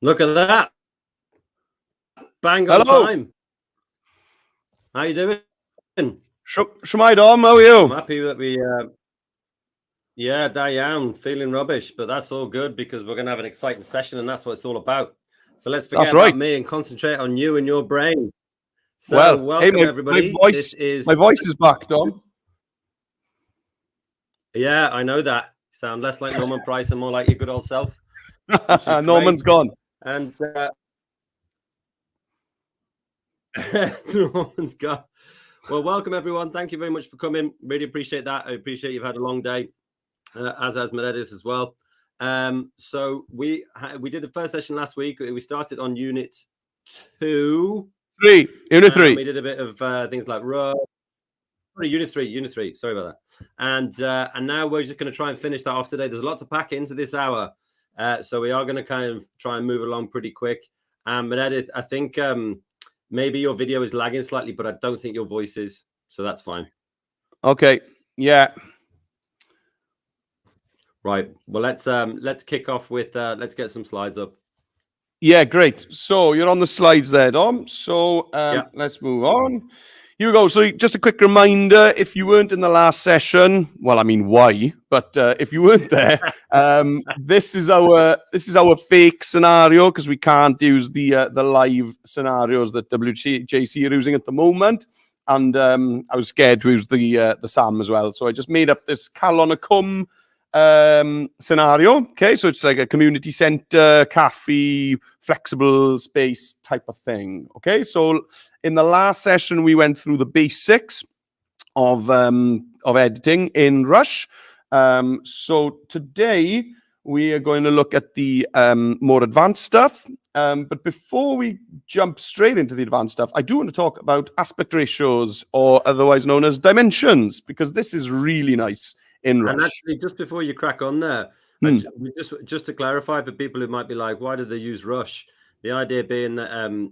Look at that. Bang on time. How you doing? Shmai Dom, how are you? I'm happy that we yeah, down, feeling rubbish, but that's all good because we're going to have an exciting session and that's what it's all about. So let's forget about me and concentrate on you and your brain. So welcome everybody. My voice is back, Dom. Yeah, I know that. Sound less like Norman Price and more like your good old self. Norman's gone. And Norman's gone. Well, welcome everyone. Thank you very much for coming. Really appreciate that. I appreciate you've had a long day, as has Meredith as well. So we did the first session last week. We started on unit 3. We did a bit of things like unit 3. Sorry about that. And now we're just going to try and finish that off today. There's a lot to pack into this hour, so we are going to kind of try and move along pretty quick. Meredith, I think maybe your video is lagging slightly, but I don't think your voice is, so that's fine. Okay. Yeah. Right. Well, let's kick off with let's get some slides up. Yeah, great. So you're on the slides there, Dom. So let's move on. Here we go. So just a quick reminder, if you weren't in the last session, well, I mean, why? But if you weren't there, this is our fake scenario because we can't use the live scenarios that WJC are using at the moment. And I was scared to use the SAM as well. So I just made up this Cal on a Cum scenario. Okay, so it's like a community center, cafe, flexible space type of thing. Okay, so in the last session we went through the basics of editing in Rush. So today we are going to look at the more advanced stuff. But before we jump straight into the advanced stuff, I do want to talk about aspect ratios, or otherwise known as dimensions, because this is really nice in Rush. And actually, just before you crack on there, just to clarify for people who might be like, why did they use Rush? The idea being that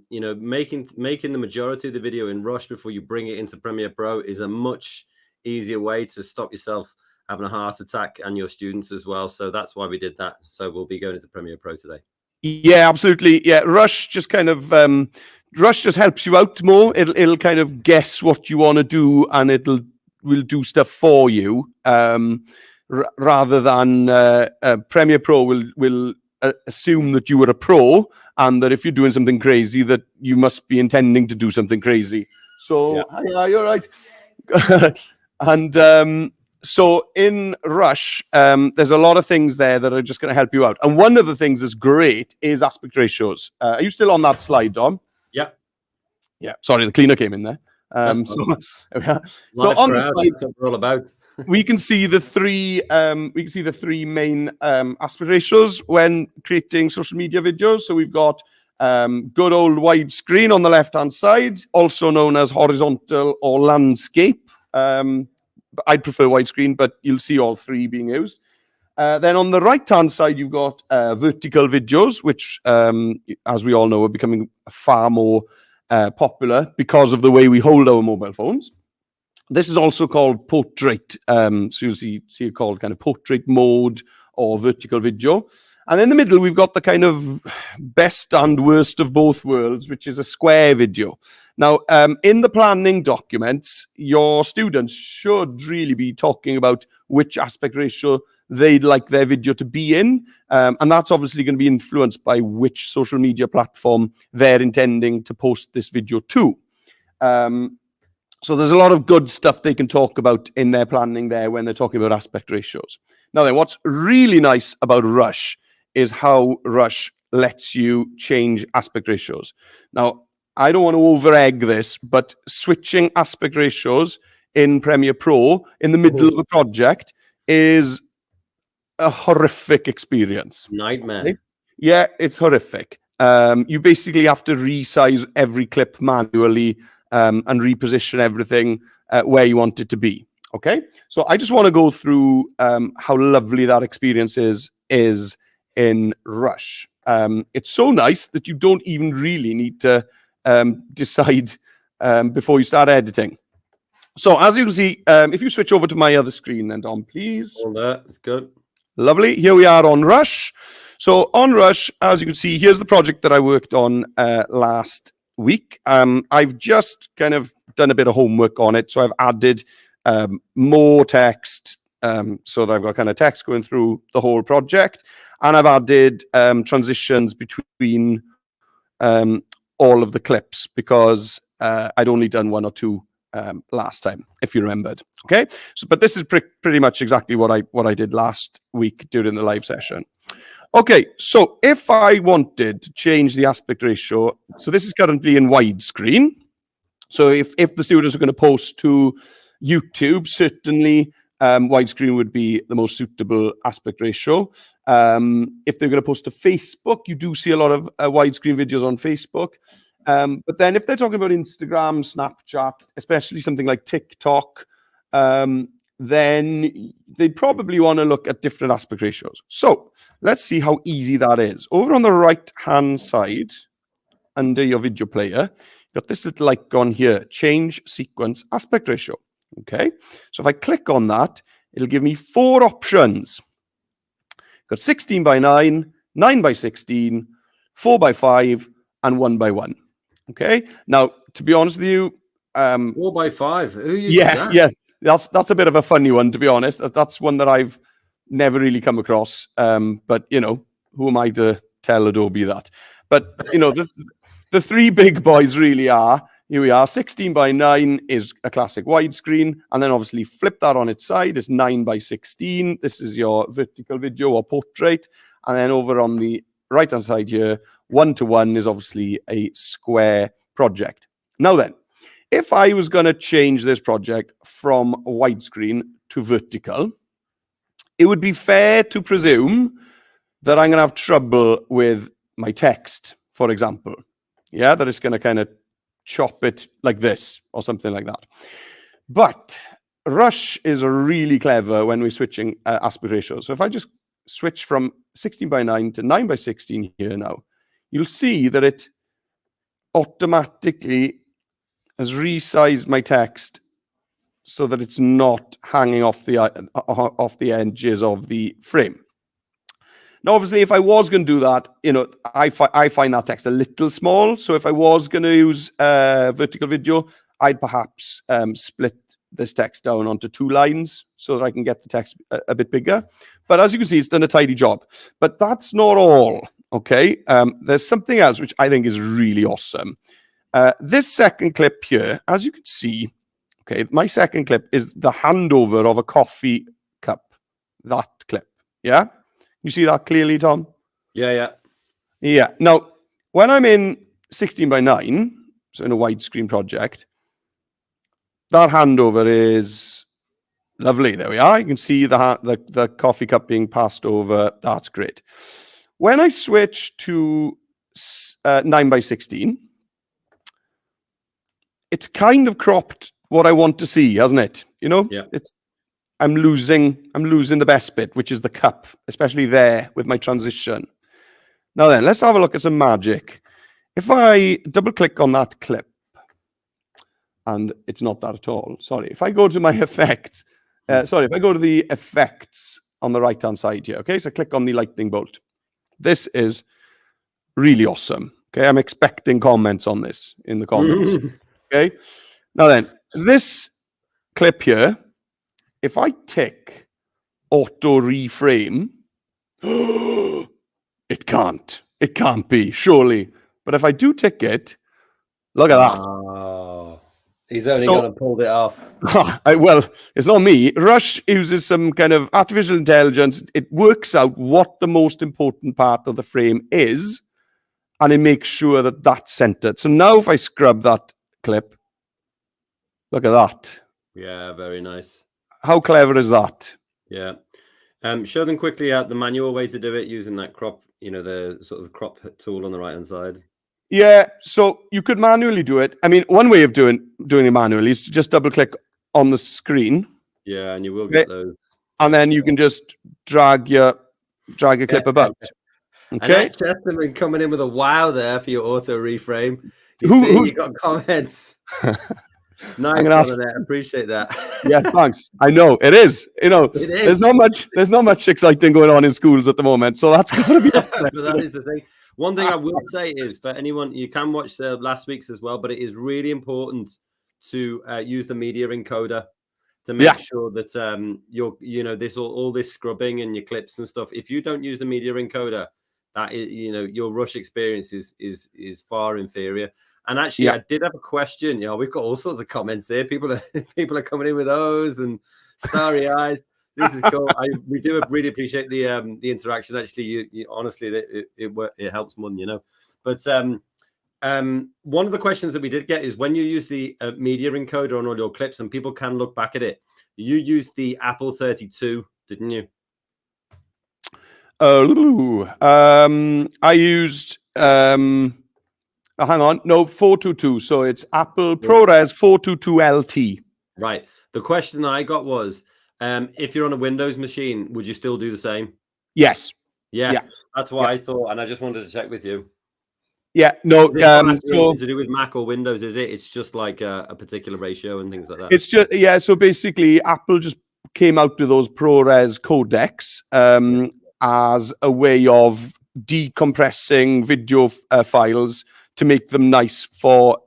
you know, making the majority of the video in Rush before you bring it into Premiere Pro is a much easier way to stop yourself having a heart attack and your students as well. So that's why we did that. So we'll be going into Premiere Pro today. Yeah, absolutely. Yeah, Rush just kind of Rush just helps you out more. It'll kind of guess what you want to do, and will do stuff for you, rather than Premiere Pro will assume that you are a pro and that if you're doing something crazy, that you must be intending to do something crazy. So yeah, you're right. And so in Rush, there's a lot of things there that are just going to help you out. And one of the things that's great is aspect ratios. Are you still on that slide, Dom? Yeah. Yeah. Sorry, the cleaner came in there. So on the slide, we're all about. we can see the three main aspect ratios when creating social media videos. So we've got good old widescreen on the left hand side, also known as horizontal or landscape. I'd prefer widescreen, but you'll see all three being used. Then on the right hand side, you've got vertical videos, which as we all know are becoming far more popular because of the way we hold our mobile phones. This is also called portrait. So you'll see it called kind of portrait mode or vertical video. And in the middle, we've got the kind of best and worst of both worlds, which is a square video. Now, in the planning documents, your students should really be talking about which aspect ratio they'd like their video to be in. And that's obviously going to be influenced by which social media platform they're intending to post this video to. So there's a lot of good stuff they can talk about in their planning there when they're talking about aspect ratios. Now then, what's really nice about Rush is how Rush lets you change aspect ratios. Now, I don't want to over-egg this, but switching aspect ratios in Premiere Pro in the middle of a project is a horrific experience. Nightmare. Yeah, it's horrific. You basically have to resize every clip manually and reposition everything where you want it to be. Okay, so I just want to go through how lovely that experience is in Rush. It's so nice that you don't even really need to decide before you start editing. So as you can see, if you switch over to my other screen then, Dom, please. All that, it's good. Lovely. Here we are on Rush. So on Rush, as you can see, here's the project that I worked on last week. I've just kind of done a bit of homework on it. So I've added more text, so that I've got kind of text going through the whole project. And I've added transitions between all of the clips because I'd only done 1 or 2 last time, if you remembered. Okay, so but this is pretty much exactly what I did last week during the live session. Okay, so if I wanted to change the aspect ratio, so this is currently in widescreen. So if the students are going to post to YouTube, certainly widescreen would be the most suitable aspect ratio. If they're going to post to Facebook, you do see a lot of widescreen videos on Facebook. But then if they're talking about Instagram, Snapchat, especially something like TikTok, then they'd probably want to look at different aspect ratios. So let's see how easy that is. Over on the right-hand side, under your video player, you've got this little icon here, change sequence aspect ratio. Okay, so if I click on that, it'll give me 4 options. Got 16 by 9, 9 by 16, 4 by 5, and 1 by 1. Okay, now to be honest with you, 4 by 5. Who uses that? Yeah, that's a bit of a funny one, to be honest. That's one that I've never really come across. But you know, who am I to tell Adobe that? But you know, the 3 big boys really are. Here we are. 16 by 9 is a classic widescreen, and then obviously flip that on its side is 9 by 16. This is your vertical video or portrait, and then over on the right-hand side here, 1:1 is obviously a square project. Now then, if I was going to change this project from widescreen to vertical, it would be fair to presume that I'm going to have trouble with my text, for example. Yeah, that it's going to kind of chop it like this or something like that. But Rush is really clever when we're switching aspect ratio. So if I just switch from 16 by 9 to 9 by 16 here now, you'll see that it automatically has resized my text so that it's not hanging off the edges of the frame. Now, obviously, if I was going to do that, you know, I find that text a little small. So if I was going to use vertical video, I'd perhaps split this text down onto 2 lines so that I can get the text a bit bigger. But as you can see, it's done a tidy job. But that's not all, okay? There's something else which I think is really awesome. This second clip here, as you can see, okay, my second clip is the handover of a coffee cup, that clip, yeah? You see that clearly, Tom? Yeah. Yeah. Now, when I'm in 16 by 9, so in a widescreen project, that handover is lovely. There we are. You can see the coffee cup being passed over. That's great. When I switch to 9 by 16, it's kind of cropped what I want to see, hasn't it? You know? Yeah. I'm losing the best bit, which is the cup, especially there with my transition. Now then, let's have a look at some magic. If I double click on that clip, and it's not that at all, sorry. If I go to my effect, if I go to the effects on the right-hand side here, okay? So click on the lightning bolt. This is really awesome, okay? I'm expecting comments on this in the comments, okay? Now then, this clip here, if I tick auto reframe, it can't be, surely. But if I do tick it, look at that. Oh, he's only going to pull it off. Well, it's not me. Rush uses some kind of artificial intelligence. It works out what the most important part of the frame is, and it makes sure that that's centered. So now if I scrub that clip, look at that. Yeah, very nice. How clever is that? Yeah. Show them quickly out the manual way to do it using that crop, you know, the sort of crop tool on the right-hand side. Yeah, so you could manually do it. I mean, one way of doing it manually is to just double-click on the screen. Yeah, and you will get those. And then you can just drag your clip about. Okay. And Chesterman coming in with a wow there for your auto reframe. You got comments. Nice one, Annette. Appreciate that. Yeah, thanks. I know it is. You know, It is. There's not much exciting going on in schools at the moment, so that's got to be. But that is the thing. One thing I will say is, for anyone, you can watch the last week's as well, but it is really important to use the media encoder to make sure that all this scrubbing and your clips and stuff. If you don't use the media encoder, that is, your rush experience is far inferior. And actually, I did have a question. We've got all sorts of comments here. People are coming in with O's and starry eyes. This is cool. We do really appreciate the interaction. Actually, you honestly, it helps more than. But one of the questions that we did get is, when you use the media encoder on all your clips, and people can look back at it, you used the Apple 32, didn't you? I used hang on, no, 422. So it's Apple ProRes 422 LT. Right. The question I got was, if you're on a Windows machine, would you still do the same? Yes. Yeah. That's what I thought, and I just wanted to check with you. Yeah. No. So to do with Mac or Windows, is it? It's just like a particular ratio and things like that. It's just So basically, Apple just came out with those ProRes codecs as a way of decompressing video files to make them nice for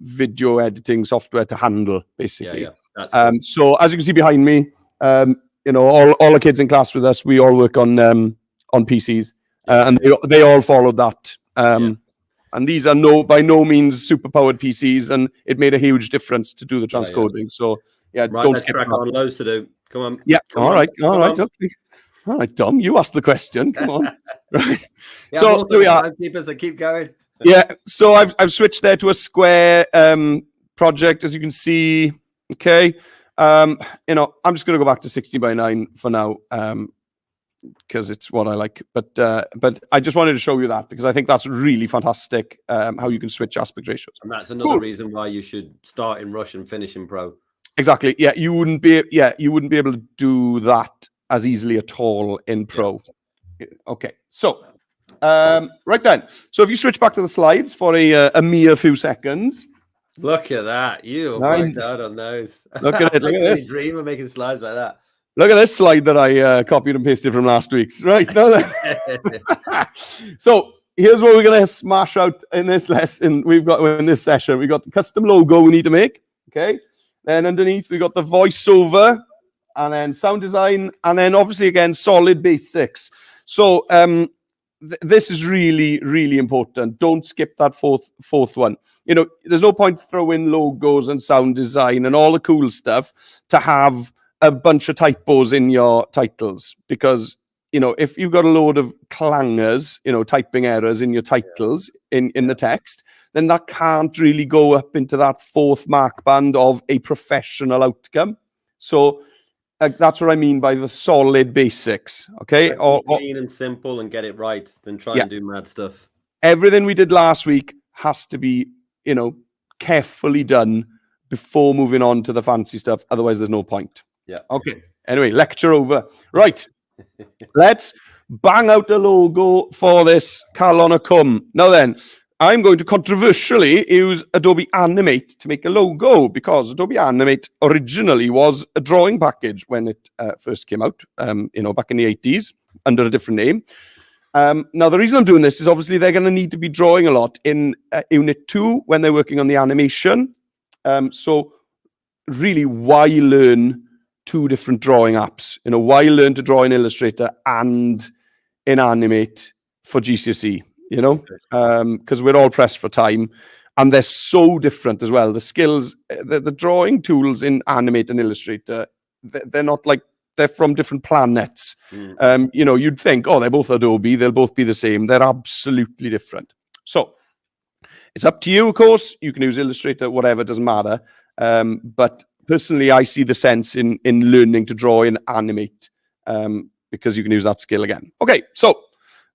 video editing software to handle, basically. That's cool. So as you can see behind me, all the kids in class with us, we all work on PCs, and they all followed that. And these are by no means super-powered PCs, and it made a huge difference to do the transcoding. So right, don't skip crack on. Loads to do. Come on. Yeah. All right. Okay. All right, Dom, you asked the question. Come on. Right. So here we are. Keep going. Yeah. So I've switched there to a square project, as you can see. Okay. I'm just going to go back to 16:9 for now, because it's what I like. But I just wanted to show you that, because I think that's really fantastic, how you can switch aspect ratios. And that's another reason why you should start in Rush and finish in Pro. Exactly. Yeah. You wouldn't be able to do that as easily at all in Pro. Okay. So, right then. So if you switch back to the slides for a mere few seconds. Look at that. You worked out on those. Look at it. Look at this. Dream of making slides like that. Look at this slide that I copied and pasted from last week's. Right. So here's what we're going to smash out in this lesson. In this session, we've got the custom logo we need to make. Okay. Then underneath, we got the voiceover, and then sound design, and then obviously again solid basics. So this is really, really important. Don't skip that fourth one. There's no point throwing logos and sound design and all the cool stuff to have a bunch of typos in your titles, because if you've got a load of clangers, typing errors in your titles in the text, then that can't really go up into that fourth mark band of a professional outcome. So that's what I mean by the solid basics. Okay, clean and simple and get it right, then try and do mad stuff. Everything we did last week has to be, carefully done before moving on to the fancy stuff. Otherwise, there's no point. Yeah. Okay. Anyway, lecture over. Right. Let's bang out the logo for this Cal on a Cum. Now then, I'm going to controversially use Adobe Animate to make a logo, because Adobe Animate originally was a drawing package when it first came out, back in the 80s under a different name. Now, the reason I'm doing this is obviously they're going to need to be drawing a lot in Unit 2 when they're working on the animation. So really, why learn two different drawing apps? Why learn to draw in Illustrator and in Animate for GCSE? Because we're all pressed for time, and they're so different as well. The skills, the drawing tools in Animate and Illustrator, they're not like, they're from different planets. You'd think, they're both Adobe, they'll both be the same. They're absolutely different. So it's up to you, of course. You can use Illustrator, whatever, doesn't matter. But personally, I see the sense in learning to draw in Animate, because you can use that skill again. Okay, so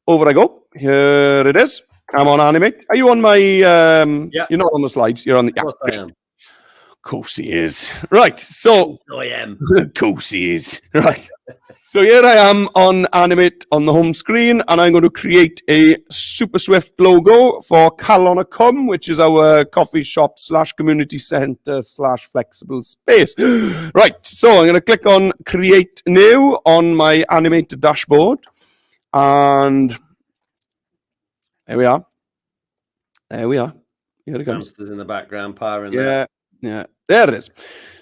over I go. Here it is. I'm on Animate. Are you on my... You're not on the slides. You're on the... Of course I am. Of course he is. Right, so... I am. Of course he is. Right. So here I am on Animate on the home screen, and I'm going to create a super swift logo for Calonacum, which is our coffee shop / community center / flexible space. Right, so I'm going to click on Create New on my animated dashboard, and there we are. There we are. Here it comes. Hamsters in the background, powering Yeah, there it is.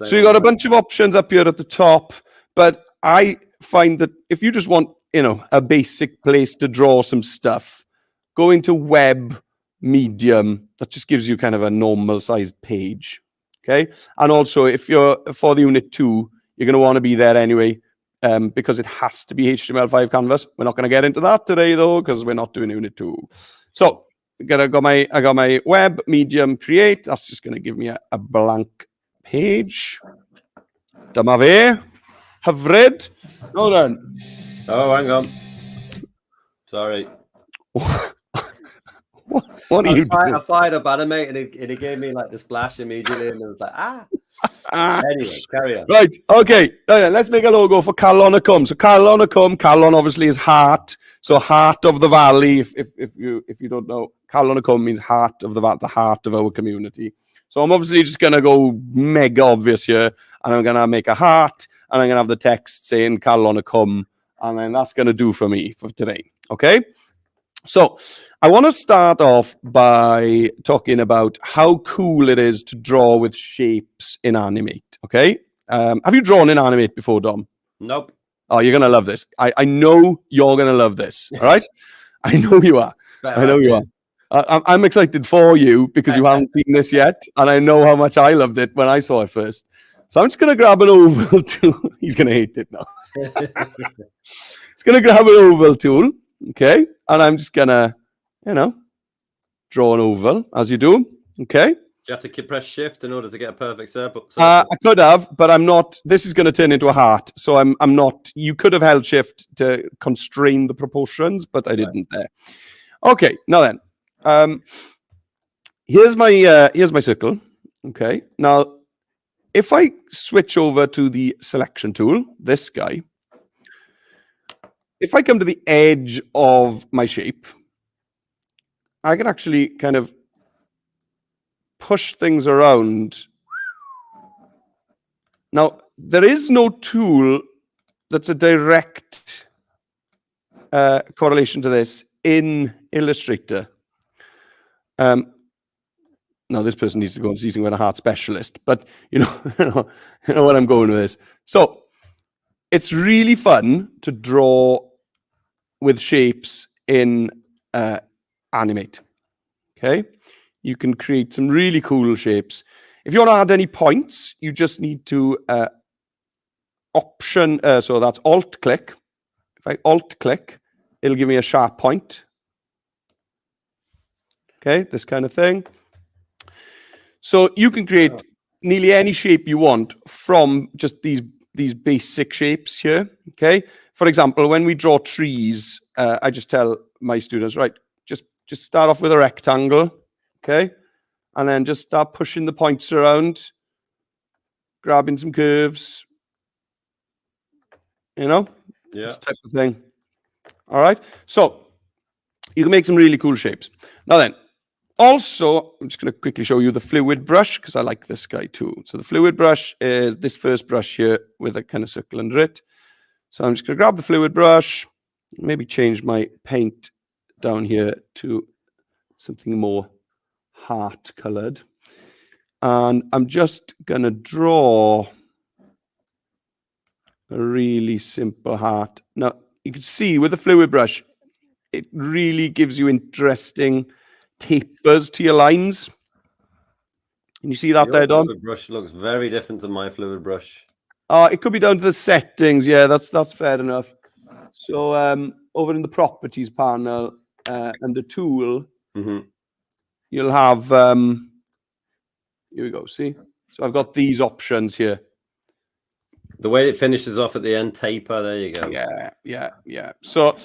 So you got a bunch of options up here at the top, but I find that if you just want, a basic place to draw some stuff, going to web medium, that just gives you kind of a normal sized page. Okay. And also if you're for the unit 2, you're going to want to be there anyway, because it has to be HTML5 canvas. We're not going to get into that today though, because we're not doing unit 2. So I got my web medium create. That's just going to give me a blank page. Dyma fe. Hyfryd. Hold on. Oh, hang on. Sorry. What are you doing? I fired up animate and it gave me like the splash immediately, and it was like, Anyway, carry on. Right. Okay. Let's make a logo for Calonacum. So Calonacum, Calon obviously is heart. So heart of the valley. If you don't know, Calonacum means heart of the valley, the heart of our community. So I'm obviously just gonna go mega obvious here, and I'm gonna make a heart, and I'm gonna have the text saying Calonacum, and then that's gonna do for me for today. Okay. So I want to start off by talking about how cool it is to draw with shapes in Animate. Okay. Have you drawn in Animate before, Dom? Nope. Oh, you're gonna love this. I know you're gonna love this. All right. I know you are. I know you are. I'm excited for you because you haven't seen this yet, and I know how much I loved it when I saw it first. So I'm just gonna grab an oval tool. He's gonna hate it now. He's gonna grab an oval tool. Okay, and I'm just gonna, draw an oval as you do. Okay. Do you have to press shift in order to get a perfect circle? I could have, but I'm not. This is going to turn into a heart, so I'm not. You could have held shift to constrain the proportions, but I didn't there. Okay, now then, here's my circle. Okay, now if I switch over to the selection tool, this guy. If I come to the edge of my shape, I can actually kind of push things around. Now, there is no tool that's a direct correlation to this in Illustrator. Now, this person needs to go and see something with a heart specialist, but you know what I'm going with this. So it's really fun to draw with shapes in Animate. Okay, you can create some really cool shapes. If you want to add any points, you just need to option. So that's Alt click. If I Alt click, it'll give me a sharp point. Okay, this kind of thing. So you can create nearly any shape you want from just these basic shapes here. Okay. For example, when we draw trees, I just tell my students, right, just start off with a rectangle, okay? And then just start pushing the points around, grabbing some curves, this type of thing. All right? So you can make some really cool shapes. Now then, also, I'm just going to quickly show you the fluid brush because I like this guy too. So the fluid brush is this first brush here with a kind of circle under it. So I'm just going to grab the fluid brush, maybe change my paint down here to something more heart colored. And I'm just going to draw a really simple heart. Now, you can see with the fluid brush, it really gives you interesting tapers to your lines. Can you see that there, Don? The brush looks very different to my fluid brush. It could be down to the settings. Yeah, that's fair enough. So over in the properties panel under tool, you'll have here we go. See, so I've got these options here. The way it finishes off at the end, taper. There you go. Yeah. So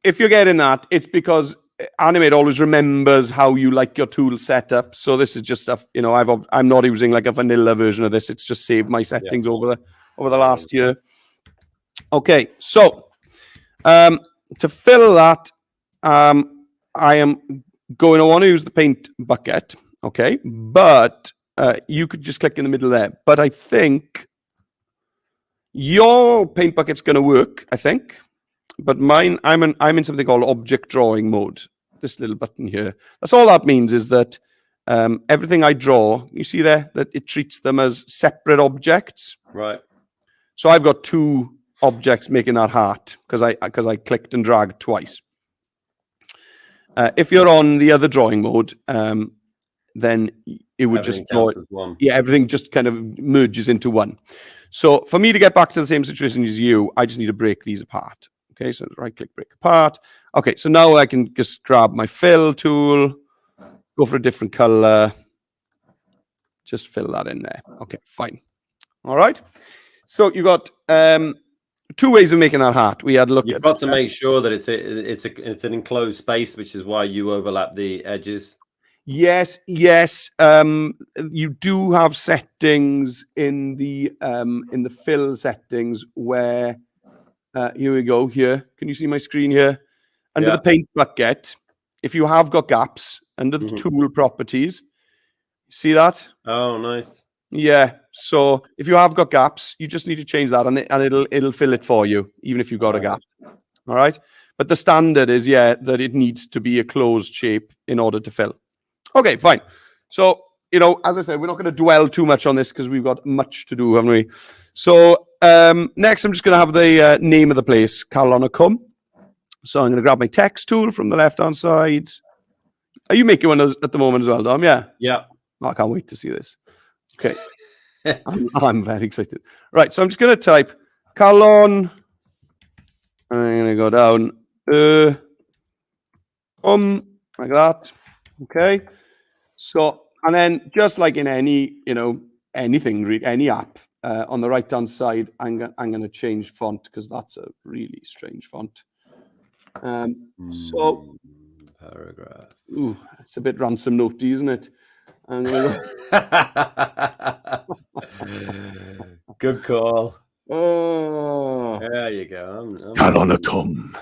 if you're getting that, it's because Animate always remembers how you like your tool set up. So this is just stuff, I'm not using like a vanilla version of this. It's just saved my settings over the last year. Okay, so to fill that, I am going to want to use the paint bucket, okay? But you could just click in the middle there. But I think your paint bucket's going to work, I think. But mine, I'm in something called object drawing mode. This little button here. That's all that means is that everything I draw, you see there, that it treats them as separate objects. Right. So I've got two objects making that heart because I clicked and dragged twice. If you're on the other drawing mode, then it would Everything just draw counts as one. Yeah, everything just kind of merges into one. So for me to get back to the same situation as you, I just need to break these apart. Okay, so right click, break apart. Okay, so now I can just grab my fill tool, go for a different color, just fill that in there. Okay, fine. All right. So you got two ways of making that heart. We had a look You've at. got to make sure that it's an enclosed space, which is why you overlap the edges. Yes. You do have settings in the fill settings where here we go. Here, can you see my screen here? Under the paint bucket, if you have got gaps under the tool properties, see that? Oh, nice. Yeah. So if you have got gaps, you just need to change that, and it'll fill it for you, even if you've got a gap. All right. But the standard is that it needs to be a closed shape in order to fill. Okay, fine. So, as I said, we're not going to dwell too much on this because we've got much to do, haven't we? So, next, I'm just going to have the name of the place, Calonacum. So, I'm going to grab my text tool from the left-hand side. Are you making one at the moment as well, Dom? Yeah? Yeah. Oh, I can't wait to see this. Okay. I'm very excited. Right, so I'm just going to type Calon. I'm going to go down. Like that. Okay. So, and then just like in any, anything, any app, on the right-hand side, I'm going to change font because that's a really strange font. So, paragraph. Ooh, it's a bit ransom notey, isn't it? I'm going to go. Good call. Oh, there you go. Calonacum.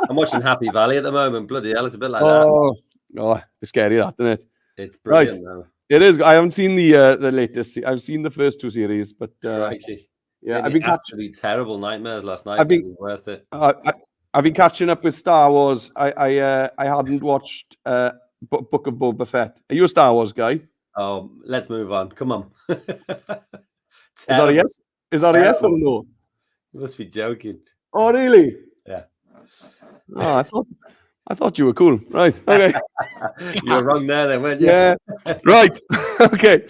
I'm watching Happy Valley at the moment. Bloody hell, it's a bit like that. Oh, it's scary, that, isn't it? It's brilliant. Right. Though. It is. I haven't seen the latest. I've seen the first two series, but yeah, I've been absolutely terrible nightmares last night. But it was worth it. I've been catching up with Star Wars. I hadn't watched Book of Boba Fett. Are you a Star Wars guy? Oh, let's move on. Come on. Is that a yes? Is that a yes or no? You must be joking. Oh, really? Yeah. Oh, I thought you were cool. Right. Okay. You were wrong there then, weren't you? Yeah. Right. Okay.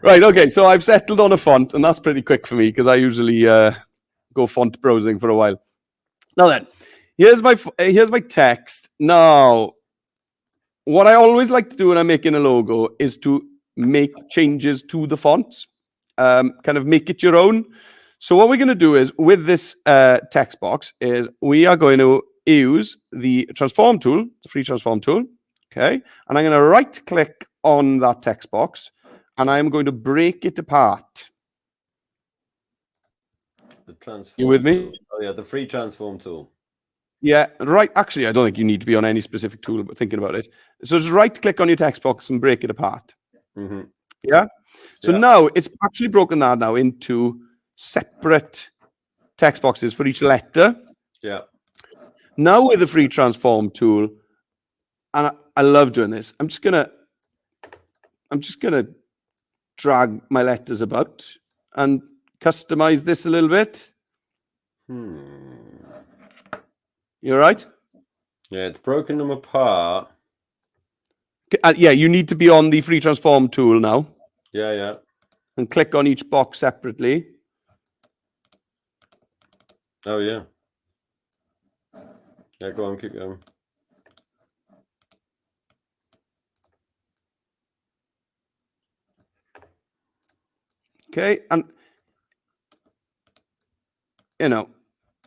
Right. Okay. So I've settled on a font, and that's pretty quick for me because I usually go font browsing for a while. Now then, here's my text. Now, what I always like to do when I'm making a logo is to make changes to the fonts, kind of make it your own. So what we're going to do is with this text box is we are going to use the transform tool, the free transform tool. Okay. And I'm going to right click on that text box and I'm going to break it apart. The transform you with me? Tool. Oh yeah, the free transform tool. Yeah, right. Actually, I don't think you need to be on any specific tool, but thinking about it. So just right click on your text box and break it apart. Yeah. So now it's actually broken that now into separate text boxes for each letter. Yeah. Now with the free transform tool, and I love doing this. I'm just gonna drag my letters about and customize this a little bit. You all right? Yeah, it's broken them apart. Yeah, you need to be on the free transform tool now. Yeah. And click on each box separately. Oh, yeah. Yeah, go on, keep going. Okay, and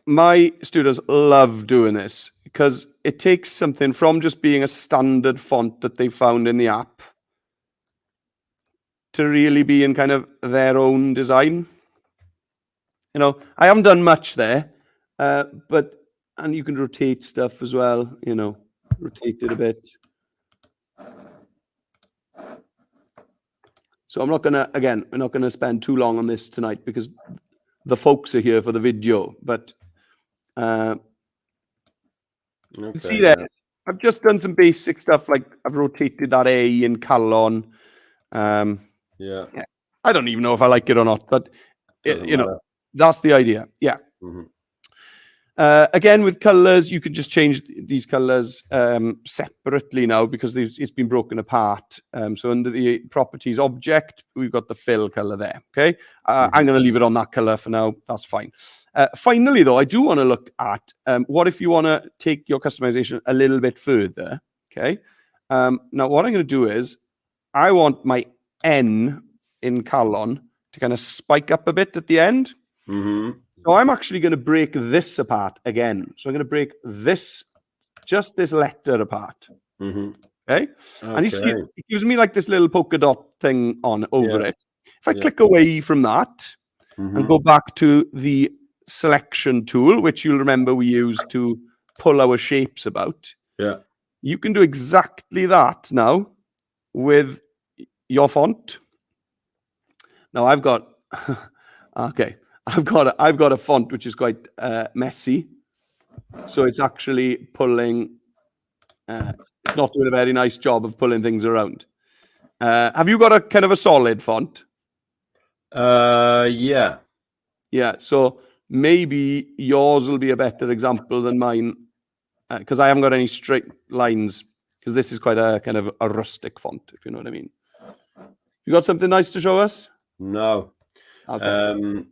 my students love doing this because it takes something from just being a standard font that they found in the app to really be in kind of their own design. you know, I haven't done much there, and you can rotate stuff as well, you know, rotate it a bit. So I'm not gonna, again, we're not gonna spend too long on this tonight because the folks are here for the video, but you can see there, I've just done some basic stuff, like I've rotated that A in Calon. Yeah. I don't even know if I like it or not, but you know, that's the idea. Yeah. Again, with colors, you can just change these colors separately now because it's been broken apart. So under the properties object, we've got the fill color there. Okay. I'm going to leave it on that color for now. That's fine. Finally, though, I do want to look at what if you want to take your customization a little bit further. Okay. Now, what I'm going to do is I want my N in Calon to kind of spike up a bit at the end. So I'm actually going to break this apart again. So I'm going to break this, just this letter apart. Okay. And you see, it gives me like this little polka dot thing on over it. If I click away from that and go back to the selection tool, which you'll remember we use to pull our shapes about. Yeah. You can do exactly that now with your font. Now I've got, okay. I've got a font which is quite messy, so it's actually pulling. It's not doing a very nice job of pulling things around. Have you got a kind of a solid font? Yeah. Yeah. So maybe yours will be a better example than mine because I haven't got any straight lines. Because this is quite a kind of a rustic font, if you know what I mean. You got something nice to show us? No. Okay.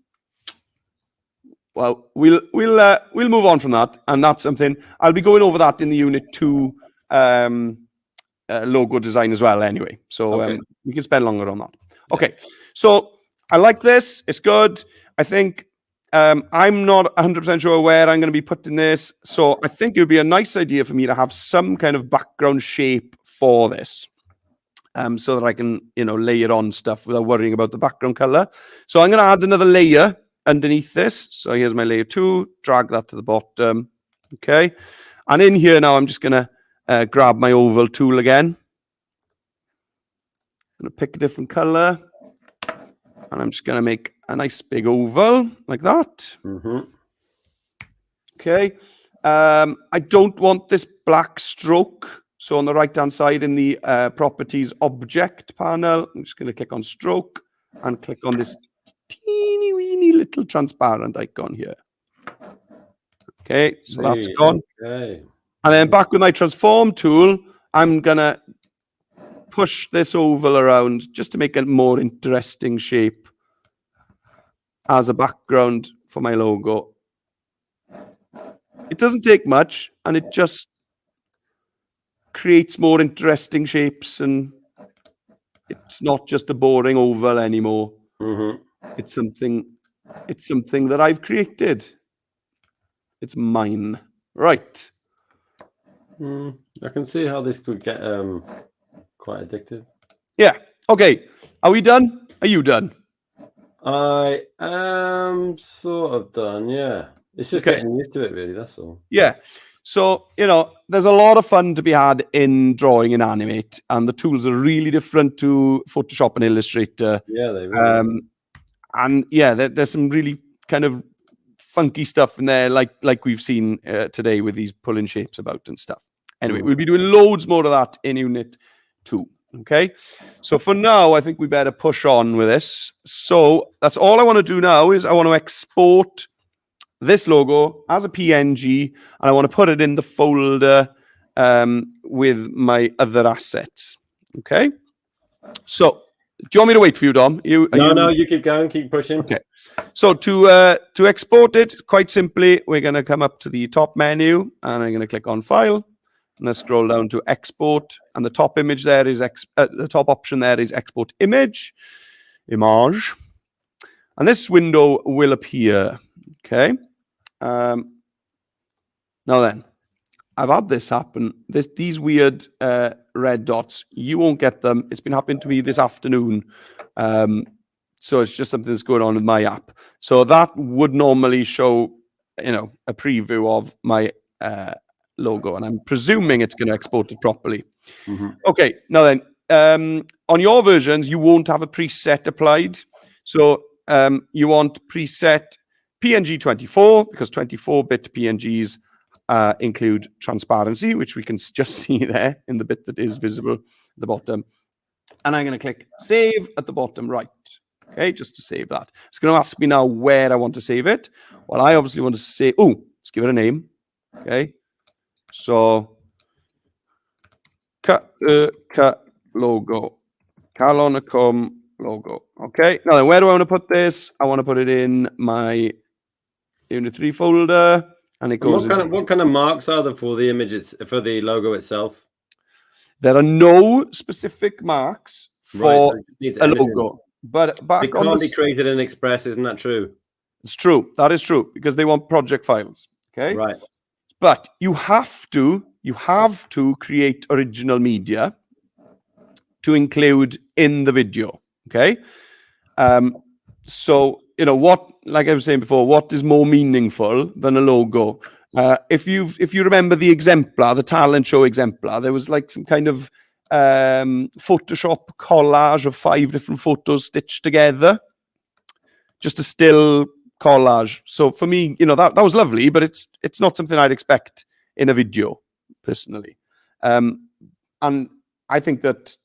Well, we'll move on from that, and that's something I'll be going over that in the Unit 2 logo design as well. Anyway, so we can spend longer on that. Okay, so I like this; it's good. I think I'm not 100% sure where I'm going to be putting this, so I think it would be a nice idea for me to have some kind of background shape for this, so that I can, you know, layer on stuff without worrying about the background color. So I'm going to add another layer underneath this. So here's my layer 2, drag that to the bottom. Okay. And in here now, I'm just going to grab my oval tool again. I'm going to pick a different color. And I'm just going to make a nice big oval like that. Okay. I don't want this black stroke. So on the right-hand side in the properties object panel, I'm just going to click on stroke and click on this teeny weeny little transparent icon here. Okay, so that's gone. Okay. And then back with my transform tool, I'm gonna push this oval around just to make a more interesting shape as a background for my logo. It doesn't take much, and it just creates more interesting shapes, and it's not just a boring oval anymore. It's something that I've created. It's mine. Right. I can see how this could get quite addictive. Yeah. Okay. Are we done? Are you done? I am sort of done, yeah. It's just getting used to it, really, that's all. Yeah. So, you know, there's a lot of fun to be had in drawing and animate, and the tools are really different to Photoshop and Illustrator. Yeah, they really and yeah, there's some really kind of funky stuff in there, like we've seen today with these pulling shapes about and stuff. Anyway, we'll be doing loads more of that in Unit 2. Okay, so for now, I think we better push on with this. So that's all I want to do now is I want to export this logo as a PNG, and I want to put it in the folder with my other assets. Okay, so do you want me to wait for you, Dom? No, you keep going, keep pushing. Okay. So to export it, quite simply, we're going to come up to the top menu, and I'm going to click on File, and let's scroll down to Export, and the top image there is the top option there is Export Image, and this window will appear. Okay. Now then, I've had this happen. These weird red dots, you won't get them. It's been happening to me this afternoon. So it's just something that's going on with my app. So that would normally show, a preview of my logo, and I'm presuming it's going to export it properly. Okay, now then, on your versions, you won't have a preset applied. So you want preset PNG 24, because 24-bit PNGs include transparency, which we can just see there in the bit that is visible at the bottom. And I'm going to click save at the bottom right. Okay, just to save that. It's going to ask me now where I want to save it. Well, I obviously want to say, let's give it a name. Okay, so cut logo, Calonicum logo. Okay, now then, where do I want to put this? I want to put it in my Unit 3 folder, and it goes. What kind of marks are there for the images, for the logo itself? There are no specific marks for a logo. But it can't be created in Express, isn't that true? It's true. That is true, because they want project files. Okay. Right. But you have to create original media to include in the video. Okay. So what, like I was saying before, what is more meaningful than a logo? If you remember the exemplar, the talent show exemplar, there was like some kind of Photoshop collage of 5 different photos stitched together, just a still collage. So for me, that was lovely, but it's not something I'd expect in a video personally. And I think that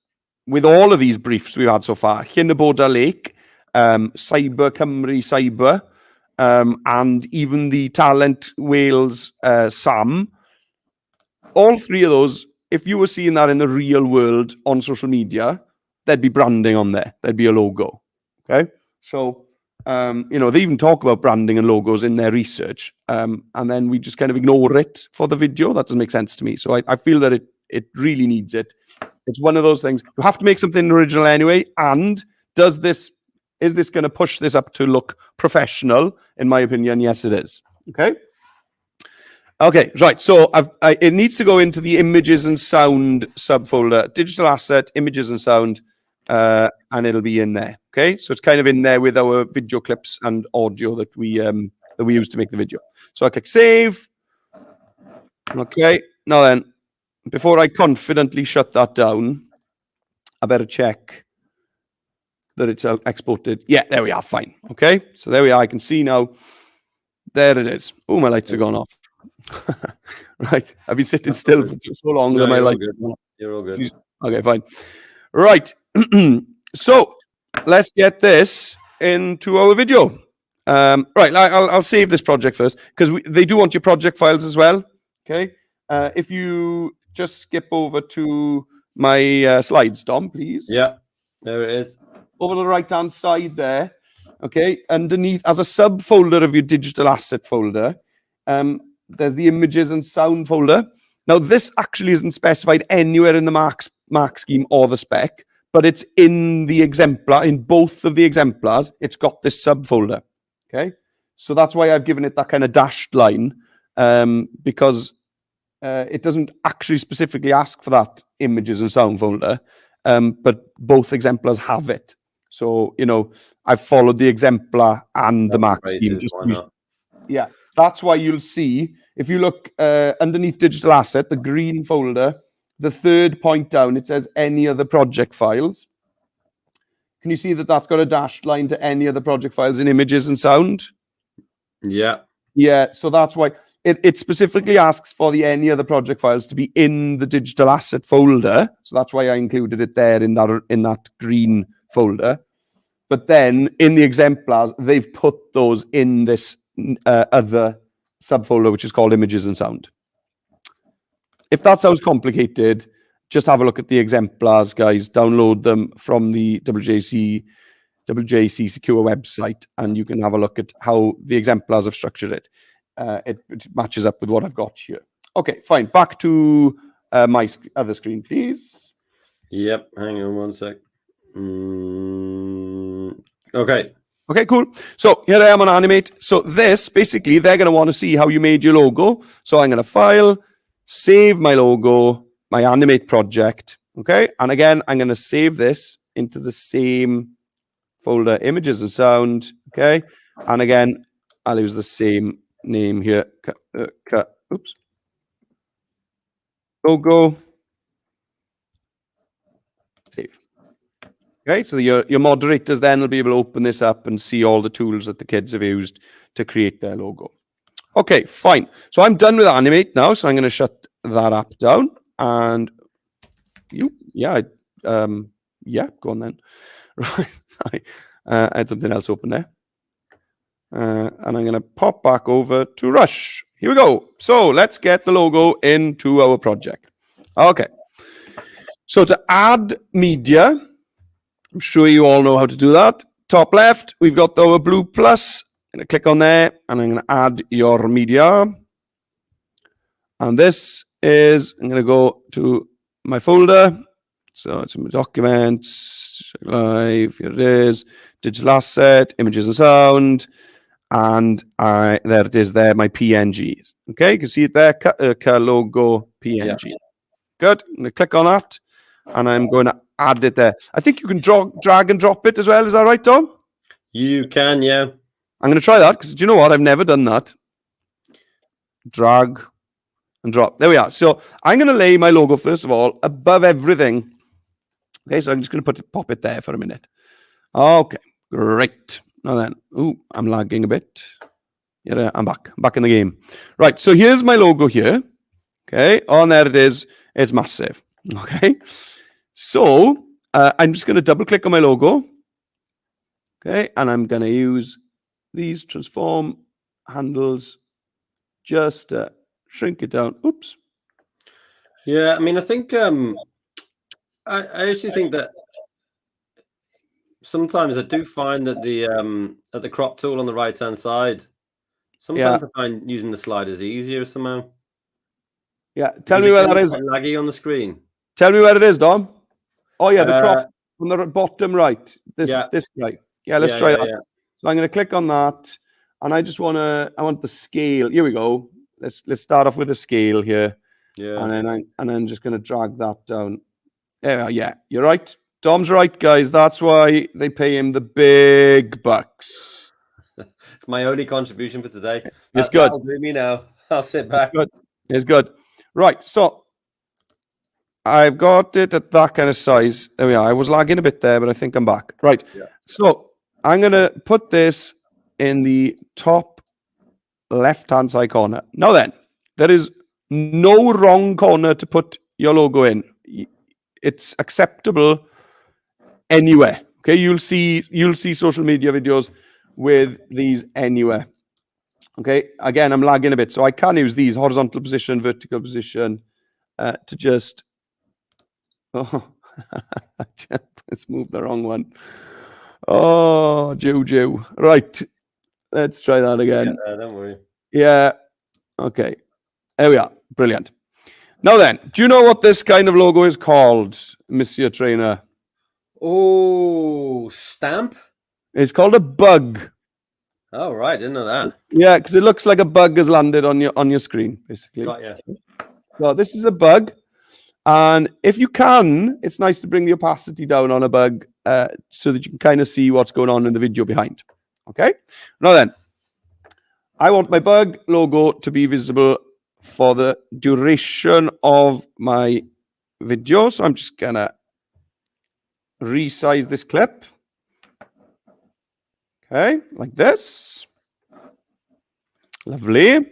with all of these briefs we've had so far, Hinnaboda Lake, Cyber Cymru Cyber, and even the Talent Wales Sam, all 3 of those, if you were seeing that in the real world on social media, there'd be branding on there. There'd be a logo. Okay. So, they even talk about branding and logos in their research. And then we just kind of ignore it for the video. That doesn't make sense to me. So I feel that it really needs it. It's one of those things. You have to make something original anyway. And is this going to push this up to look professional? In my opinion, yes, it is. Okay. Okay, right. So it needs to go into the images and sound subfolder, digital asset, images and sound, and it'll be in there. Okay, so it's kind of in there with our video clips and audio that we use to make the video. So I click save. Okay, now then, before I confidently shut that down, I better check that it's exported. Yeah, there we are. Fine. Okay, so there we are. I can see now. There it is. Oh, my lights are gone off. Right, I've been sitting still for so long that my lights. You're all good. Okay, fine. Right, so let's get this into our video. Right, I'll save this project first, because they do want your project files as well. Okay, if you just skip over to my slides, Dom, please. Yeah, there it is. Over the right-hand side there. Okay, underneath, as a subfolder of your digital asset folder, there's the images and sound folder. Now, this actually isn't specified anywhere in the mark scheme or the spec, but it's in the exemplar, in both of the exemplars, it's got this subfolder. Okay, so that's why I've given it that kind of dashed line, because it doesn't actually specifically ask for that images and sound folder, but both exemplars have it. So, I've followed the exemplar and the mark scheme. Yeah, that's why you'll see, if you look underneath digital asset, the green folder, the 3rd point down, it says any other project files. Can you see that that's got a dashed line to any other project files in images and sound? Yeah. Yeah, so that's why it specifically asks for the any other project files to be in the digital asset folder. So that's why I included it there in that green folder. But then in the exemplars, they've put those in this other subfolder, which is called images and sound. If that sounds complicated, just have a look at the exemplars, guys. Download them from the WJC Secure website, and you can have a look at how the exemplars have structured it. It matches up with what I've got here. Okay, fine. Back to my other screen, please. Yep. Hang on one sec. Okay. Okay, cool. So here I am on Animate. So this, basically, they're going to want to see how you made your logo. So I'm going to File, Save my logo, my Animate project. Okay, and again, I'm going to save this into the same folder, images and sound. Okay. And again, I'll use the same name here. Oops. Logo. Save. Okay, so your moderators then will be able to open this up and see all the tools that the kids have used to create their logo. Okay, fine. So I'm done with Animate now, so I'm going to shut that app down. And yeah, go on then. Right, I had something else open there. And I'm going to pop back over to Rush. Here we go. So let's get the logo into our project. Okay. So to add media, I'm sure you all know how to do that. Top left, we've got our blue plus. I'm going to click on there, and I'm going to add your media. And this is, I'm going to go to my folder. So it's in my documents, live, here it is, digital asset, images and sound. And there it is there, my PNGs. Okay, you can see it there, logo PNG. Yeah. Good, I'm going to click on that. And I'm going to add it there. I think you can drag and drop it as well. Is that right, Tom? You can, yeah. I'm going to try that because do you know what? I've never done that. Drag and drop. There we are. So I'm going to lay my logo, first of all, above everything. Okay, so I'm just going to pop it there for a minute. Okay, great. Now then, I'm lagging a bit. Yeah, I'm back in the game. Right, so here's my logo here. Okay, on there it is. It's massive. Okay. So I'm just going to double click on my logo. Okay, and I'm going to use these transform handles just to shrink it down. Oops. Yeah, I mean, I think I actually think that sometimes I do find that the crop tool on the right hand side, sometimes I find using the sliders easier somehow. Yeah, tell me where that is. Laggy on the screen. Tell me where it is, Dom. Oh yeah, the crop on the bottom right. This guy. Yeah, let's try that. Yeah. So I'm going to click on that, and I want the scale. Here we go. Let's start off with the scale here. Yeah. And then I'm just going to drag that down. Yeah, you're right. Dom's right, guys. That's why they pay him the big bucks. It's my only contribution for today. It's good. That'll do me now. I'll sit back. It's good. Right, so I've got it at that kind of size. There we are. I was lagging a bit there, but I think I'm back. Right. Yeah. So I'm going to put this in the top left-hand side corner. Now then, there is no wrong corner to put your logo in. It's acceptable anywhere. Okay, you'll see social media videos with these anywhere. Okay, again, I'm lagging a bit, so I can use these horizontal position, vertical position to just. Oh, let's move the wrong one. Oh, Juju. Right, let's try that again. Yeah, don't worry. Yeah. Okay. There we are. Brilliant. Now then, do you know what this kind of logo is called, Monsieur Trainer? Oh, stamp? It's called a bug. Oh, right. Didn't know that. Yeah, because it looks like a bug has landed on your screen, basically. Got you. So this is a bug. And if you can, it's nice to bring the opacity down on a bug so that you can kind of see what's going on in the video behind. Okay? Now then, I want my bug logo to be visible for the duration of my video. So I'm just going to resize this clip. Okay, like this. Lovely.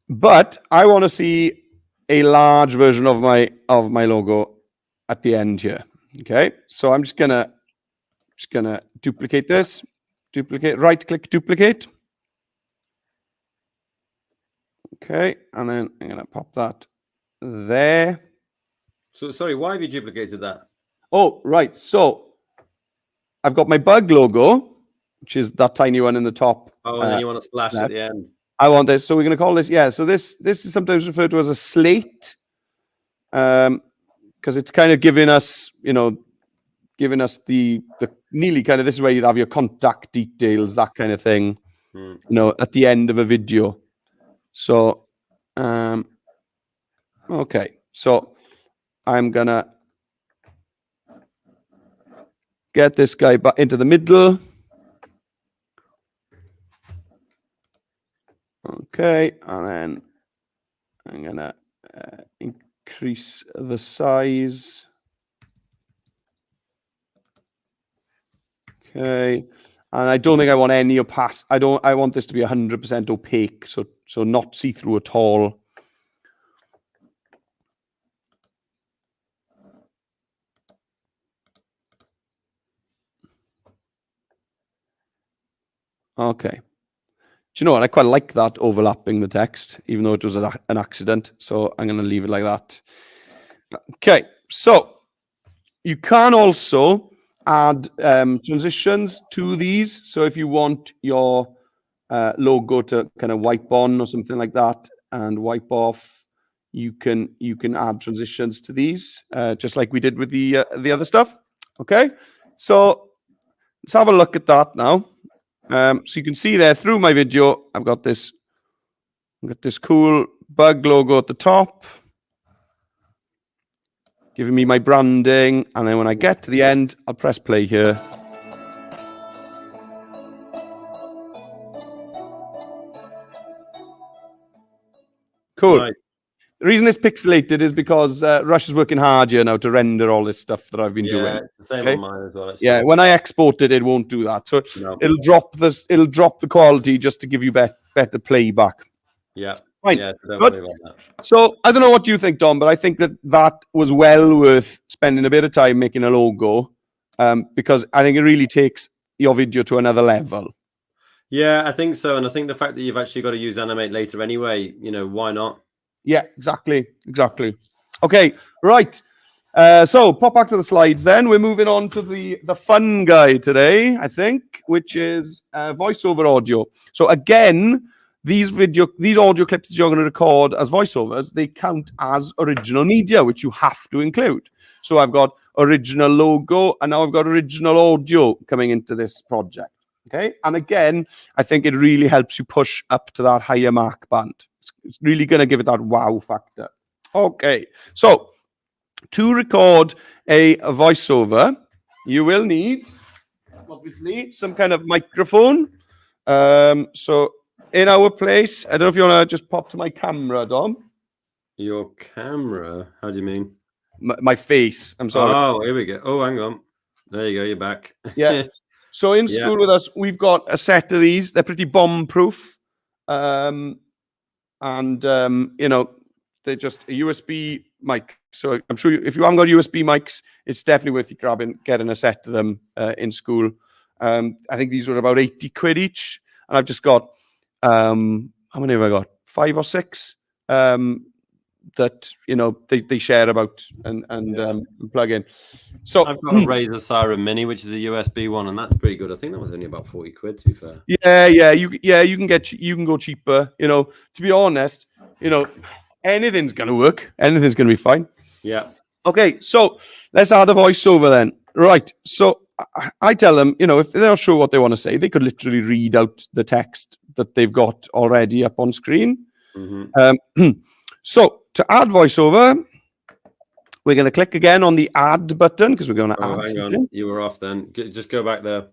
But I want to see a large version of my logo at the end here. Okay, so I'm just gonna duplicate this. Right click, duplicate. Okay, and then I'm gonna pop that there. So sorry, why have you duplicated that? Oh, right. So I've got my bug logo, which is that tiny one in the top. Oh, and then you want to splash left. At the end. I want this. So we're going to call this, so this is sometimes referred to as a slate, because it's kind of giving us the nearly kind of, this is where you'd have your contact details, that kind of thing, at the end of a video. So, okay. So I'm going to get this guy back into the middle. Okay, and then I'm gonna increase the size. Okay, and I don't think I want any opaque. I want this to be 100% opaque, so not see through at all. Okay. Do you know what? I quite like that overlapping the text, even though it was an accident. So I'm going to leave it like that. Okay. So you can also add transitions to these. So if you want your logo to kind of wipe on or something like that and wipe off, you can add transitions to these, just like we did with the other stuff. Okay. So let's have a look at that now. So you can see there through my video, I've got this cool bug logo at the top, giving me my branding. And then when I get to the end, I'll press play here. Cool. Right. The reason it's pixelated is because Rush is working hard here now to render all this stuff that I've been doing. Yeah, it's the same on mine as well. Actually. Yeah, when I export it, it won't do that. So it'll drop the quality just to give you better playback. Yeah. Fine. Yeah, don't worry about that. So I don't know what you think, Dom, but I think that was well worth spending a bit of time making a logo, because I think it really takes your video to another level. Yeah, I think so. And I think the fact that you've actually got to use Animate later anyway, why not? Yeah, exactly. Okay, right. So pop back to the slides then. We're moving on to the fun guy today, I think, which is voiceover audio. So again, these audio clips that you're going to record as voiceovers, they count as original media, which you have to include. So I've got original logo, and now I've got original audio coming into this project. Okay, and again, I think it really helps you push up to that higher mark band. It's really going to give it that wow factor. Okay, so to record a voiceover, you will need, obviously, some kind of microphone. So in our place, I don't know if you want to just pop to my camera, Dom. Your camera? How do you mean? My face. I'm sorry. Oh, here we go. Oh, hang on. There you go. You're back. Yeah. So in school with us, we've got a set of these. They're pretty bomb-proof. They're just a USB mic. So I'm sure if you haven't got USB mics, it's definitely worth you getting a set of them in school. I think these were about 80 quid each. And I've just got, how many have I got? 5 or 6 that, they share about and plug in. So I've got a Resize Mini, which is a USB one, and that's pretty good. I think that was only about 40 quid, to be fair. Yeah, you can go cheaper. To be honest, anything's gonna work. Anything's gonna be fine. Yeah. Okay, so let's add a voiceover then. Right. So I tell them, if they're not sure what they want to say, they could literally read out the text that they've got already up on screen. Mm-hmm. So to add voiceover, we're going to click again on the add button because we're going to add something. On. You were off then. Just go back there.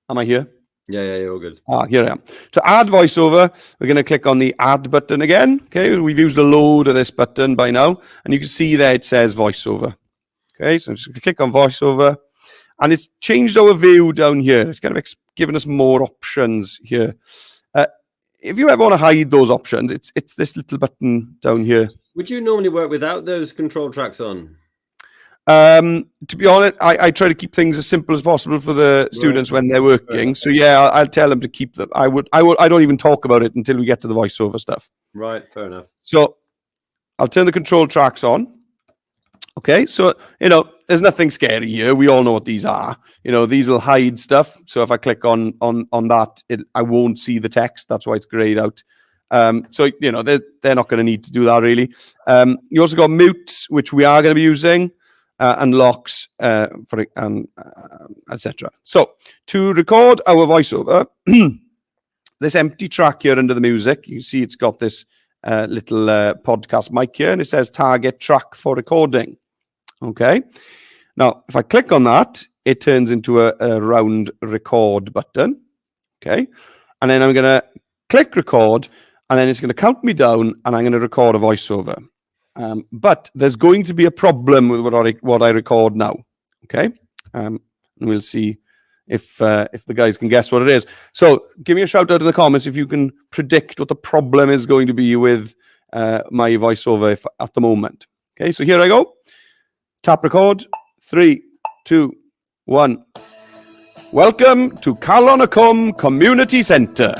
Am I here? Yeah, you're all good. Here I am. To add voiceover, we're going to click on the add button again. Okay, we've used a load of this button by now, and you can see there it says voiceover. Okay, so I'm just going to click on voiceover, and it's changed our view down here. It's kind of giving us more options here. If you ever want to hide those options, it's this little button down here. Would you normally work without those control tracks on? To be honest, I try to keep things as simple as possible for the students when they're working. So yeah, I'll tell them to keep them. I don't even talk about it until we get to the voiceover stuff. Right, fair enough. So I'll turn the control tracks on. Okay, so there's nothing scary here. We all know what these are. These will hide stuff. So if I click on that, I won't see the text. That's why it's grayed out. So they're not going to need to do that really. You also got mute, which we are going to be using, and locks, etc. So to record our voiceover, this empty track here under the music, you see it's got this little podcast mic here, and it says target track for recording. Okay. Now, if I click on that, it turns into a round record button. Okay. And then I'm going to click record, and then it's going to count me down, and I'm going to record a voiceover. But there's going to be a problem with what I record now. Okay. And we'll see if the guys can guess what it is. So give me a shout out in the comments if you can predict what the problem is going to be with my voiceover at the moment. Okay, so here I go. Tap record. 3, 2, 1. Welcome to Calonacum Community Centre.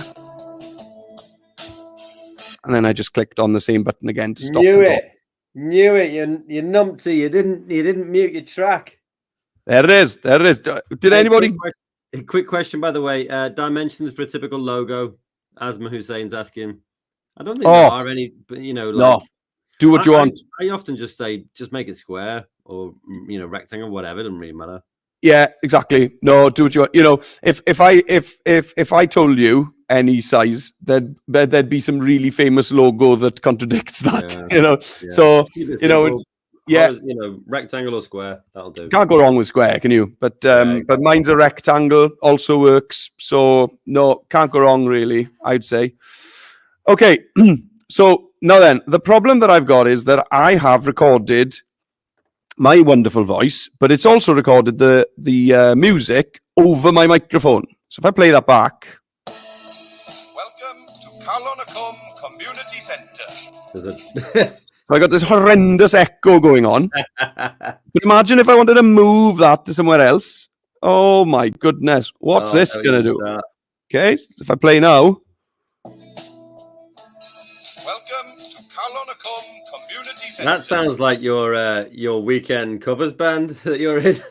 And then I just clicked on the same button again to stop. Knew it. You numpty. You didn't mute your track. There it is. Did anybody? A quick question, by the way. Dimensions for a typical logo. Asma Hussein's asking. I don't think there are any, but no. Do what you want. I often just say, just make it square or rectangle, whatever. It doesn't really matter. Yeah, exactly. No, do what you want. If I told you any size, there'd be some really famous logo that contradicts that. Yeah. So rectangle or square, that'll do. Can't go wrong with square, can you? But mine's a rectangle, also works. So no, can't go wrong really, I'd say. Okay, so now then, the problem that I've got is that I have recorded my wonderful voice, but it's also recorded the music over my microphone. So if I play that back. Welcome to Calonacum Community Centre. So I got this horrendous echo going on. But imagine if I wanted to move that to somewhere else. Oh my goodness. What's this going to do? That. Okay, if I play now. Welcome to Calonacum Community Centre. That sounds like your weekend covers band that you're in.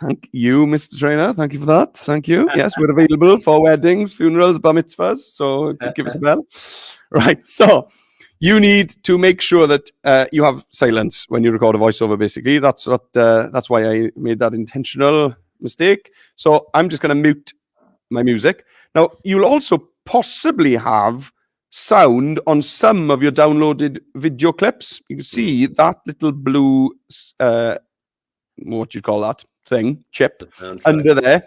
Thank you, Mr. Trainer. Thank you for that. Thank you. Yes, we're available for weddings, funerals, bar mitzvahs. So give us a bell. Right. So you need to make sure that you have silence when you record a voiceover. Basically, that's why I made that intentional mistake. So I'm just going to mute my music. Now you'll also possibly have sound on some of your downloaded video clips. You can see that little blue, what do you call that thing, chip under there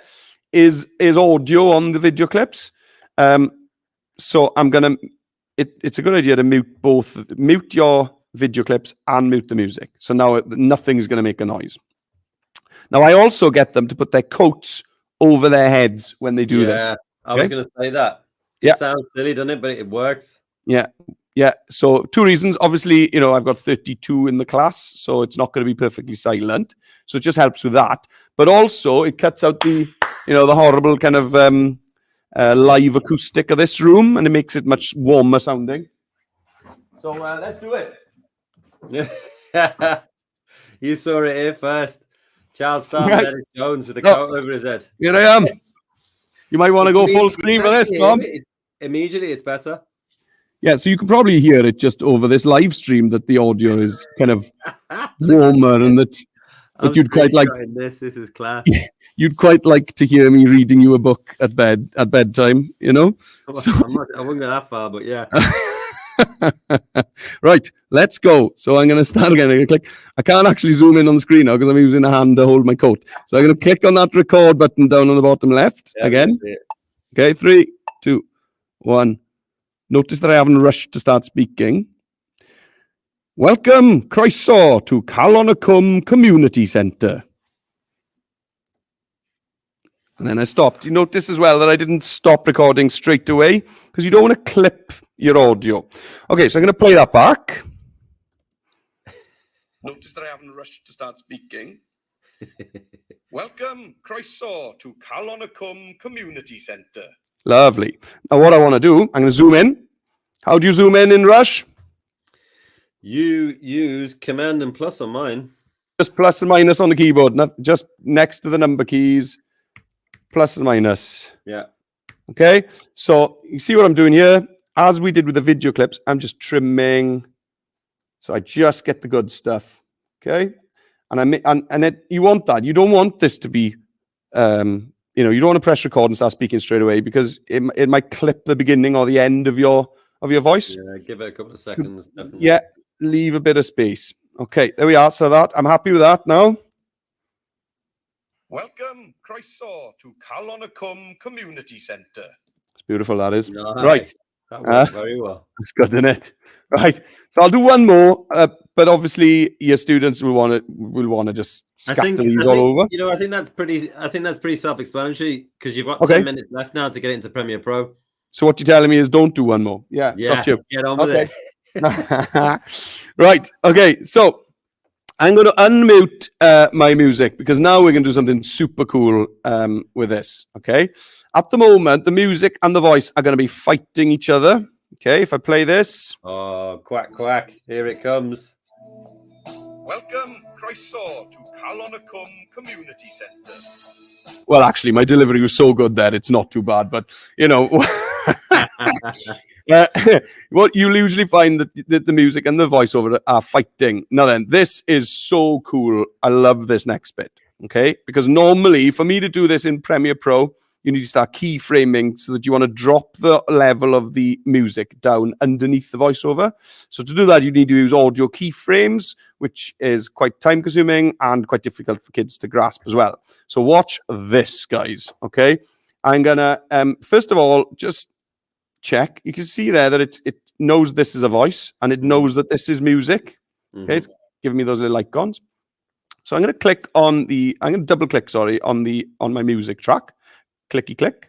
is audio on the video clips. So I'm gonna. It's a good idea to mute your video clips and mute the music. So now nothing's going to make a noise. Now I also get them to put their coats over their heads when they do this. I was going to say that. It sounds silly, doesn't it? But it works. Yeah. So 2 reasons. Obviously, I've got 32 in the class, so it's not going to be perfectly silent. So it just helps with that. But also, it cuts out the horrible kind of live acoustic of this room, and it makes it much warmer sounding. So let's do it. You saw it here first. Child star Dennis Jones with a coat over his head. Here I am. You might want to go full screen for this, Tom. Immediately, it's better. Yeah, so you can probably hear it just over this live stream that the audio is kind of warmer, and that you'd quite like. This is class. You'd quite like to hear me reading you a book at bedtime, So, I wouldn't go that far, but yeah. Right, let's go. So I'm going to start again. I'm going to click. I can't actually zoom in on the screen now because I'm using a hand to hold my coat. So I'm going to click on that record button down on the bottom left again. Okay, 3, 2, 1. Notice that I haven't rushed to start speaking. Welcome, croeso, to Calonacum Community Centre. And then I stopped. You notice as well that I didn't stop recording straight away because you don't want to clip your audio. Okay, so I'm going to play that back. Notice that I haven't rushed to start speaking. Welcome, croeso, to Calonacum Community Centre. Lovely. Now what I want to do, I'm going to zoom in. How do you zoom in Rush? You use Command and plus on mine. Just plus and minus on the keyboard, just next to the number keys. Plus and minus. Yeah. Okay. So you see what I'm doing here? As we did with the video clips, I'm just trimming. So I just get the good stuff. Okay. And you want that. You don't want this to be, you don't want to press record and start speaking straight away because it might clip the beginning or the end of your voice. Yeah. Give it a couple of seconds. Definitely. Yeah. Leave a bit of space. Okay. There we are. So I'm happy with that now. Welcome, croeso to Calonacum Community Centre. It's beautiful, that is. Nice. Right. That worked very well. That's good, isn't it? Right. So I'll do one more, but obviously your students will want to just scatter these all over. You know, I think that's pretty self-explanatory because you've got 10 minutes left now to get into Premiere Pro. So what you're telling me is don't do one more. Yeah. Got you. Get on with it. Right. Okay. So I'm going to unmute my music because now we're going to do something super cool with this. Okay. At the moment, the music and the voice are going to be fighting each other. Okay. If I play this. Oh, quack, quack. Here it comes. Welcome, croeso to Calonacum Community Centre. Well, actually, my delivery was so good that it's not too bad. But, you know, what you usually find that the music and the voiceover are fighting. Now then, this is so cool. I love this next bit. Okay. Because normally, for me to do this in Premiere Pro, you need to start keyframing so that you want to drop the level of the music down underneath the voiceover. So to do that, you need to use audio keyframes, which is quite time consuming and quite difficult for kids to grasp as well. So watch this, guys. Okay. I'm going to, first of all, just check. You can see there that it knows this is a voice and it knows that this is music. Okay. It's giving me those little icons. So I'm going to click on I'm going to double click, on my music track. Clicky click.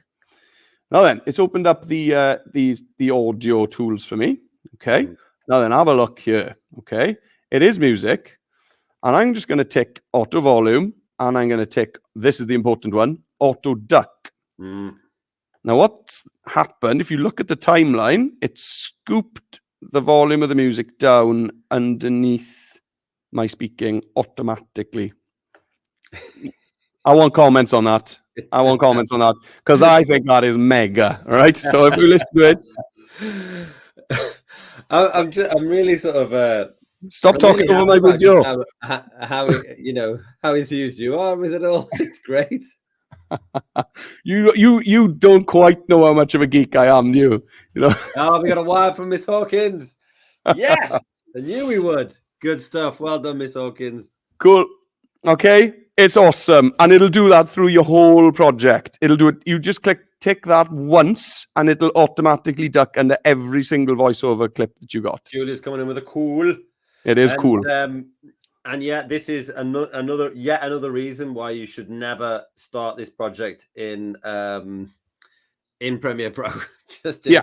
Now then, it's opened up the audio tools for me. Okay. Now then, have a look here. Okay. It is music. And I'm just going to tick auto volume. And I'm going to tick, this is the important one, auto duck. Now what's happened, if you look at the timeline, it scooped the volume of the music down underneath my speaking automatically. I want comments on that. Because I think that is mega, right? So if we listen to it, I'm really sort of stop talking over my video. How enthused you are with it all. It's great. You don't quite know how much of a geek I am, you know. Oh, we got a wire from Miss Hawkins. Yes, I knew we would. Good stuff. Well done, Miss Hawkins. Cool. Okay. It's awesome. And it'll do that through your whole project. It'll do it. You just tick that once and it'll automatically duck under every single voiceover clip that you got. Julia's coming in with a cool. It is cool. And yeah, this is another reason why you should never start this project in Premiere Pro. just do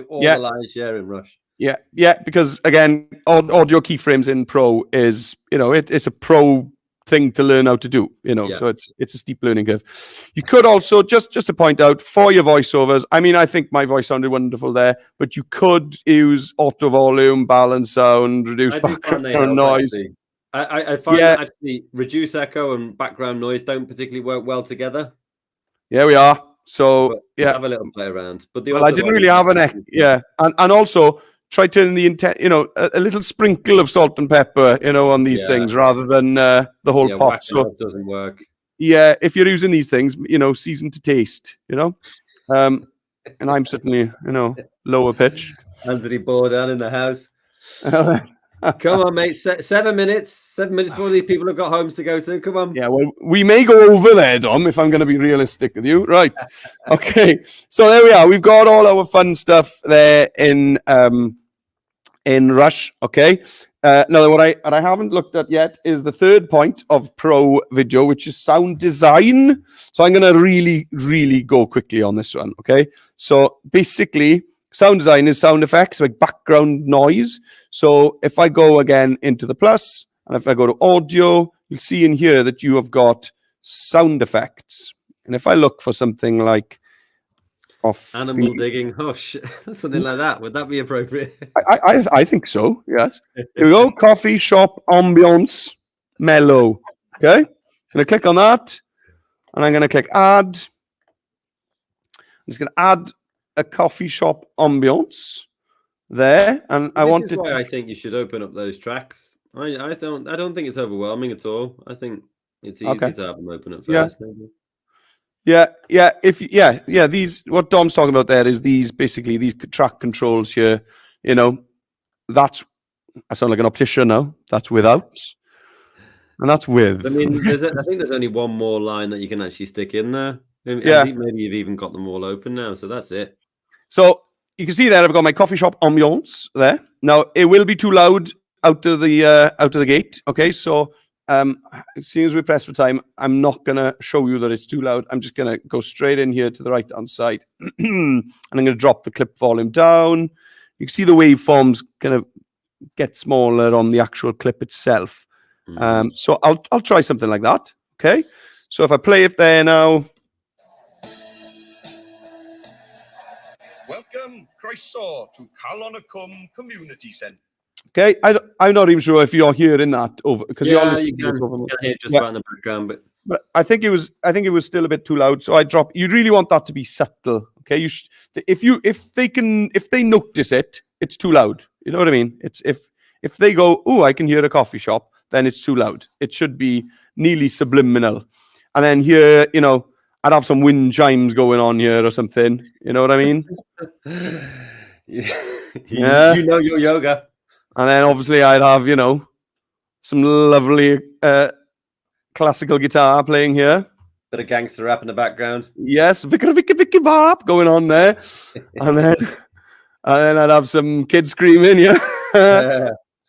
all the lion's share in Rush. Yeah, because again, audio keyframes in Pro is, it's a pro thing to learn how to do, so it's a steep learning curve. You could also just to point out for your voiceovers, I mean, I think my voice sounded wonderful there, but you could use auto volume, balance sound, reduce background noise. I find that actually reduce echo and background noise don't particularly work well together. Yeah, we are. So have a little play around. But I didn't really have an echo. Yeah, and also try turning the intent, a little sprinkle of salt and pepper, on these things rather than the whole pot. So it doesn't work. Yeah, if you're using these things, season to taste, and I'm certainly, lower pitch. Anthony Bourdain in the house. Come on, mate. 7 minutes. 7 minutes before these people have got homes to go to. Come on. Yeah, well, we may go over there, Dom, if I'm going to be realistic with you. Right. Okay. So there we are. We've got all our fun stuff there in Rush. Okay. Now, what I haven't looked at yet is the third point of Pro Video, which is sound design. So I'm going to really, really go quickly on this one. Okay. So basically, sound design is sound effects, like background noise. So if I go again into the plus, and if I go to audio, you'll see in here that you have got sound effects. And if I look for something like animal digging hush, something like that, would that be appropriate? I think so, yes. Here we go, coffee shop ambience mellow. Okay, I'm going to click on that, and I'm going to click add. I'm just going to add a coffee shop ambience there, and I wanted to. I think you should open up those tracks. I don't think it's overwhelming at all. I think it's easy to have them open up first. Maybe. Yeah. These, what Dom's talking about there is these track controls here. I sound like an optician now. That's without. And that's with. I mean, I think there's only one more line that you can actually stick in there. Yeah. I think maybe you've even got them all open now, so that's it. So you can see there I've got my coffee shop ambiance there. Now it will be too loud out of the gate. Okay, so as soon as we press for time, I'm not gonna show you that it's too loud. I'm just gonna go straight in here to the right hand side, and I'm gonna drop the clip volume down. You can see the waveforms kind of get smaller on the actual clip itself. So I'll try something like that. Okay, so if I play it there now. Welcome, Croeso to Calonacum Community Centre. Okay, I'm not even sure if you're hearing that over because you can hear just about in the background, but I think it was still a bit too loud. So I drop. You really want that to be subtle. Okay, if they notice it, it's too loud. You know what I mean? It's if they go, oh, I can hear a coffee shop, then it's too loud. It should be nearly subliminal. And then here, I'd have some wind chimes going on here or something. You know what I mean? Yeah. You know your yoga. And then obviously I'd have, some lovely classical guitar playing here. Bit of gangster rap in the background. Yes, Vicky Vap going on there. And then I'd have some kids screaming, yeah.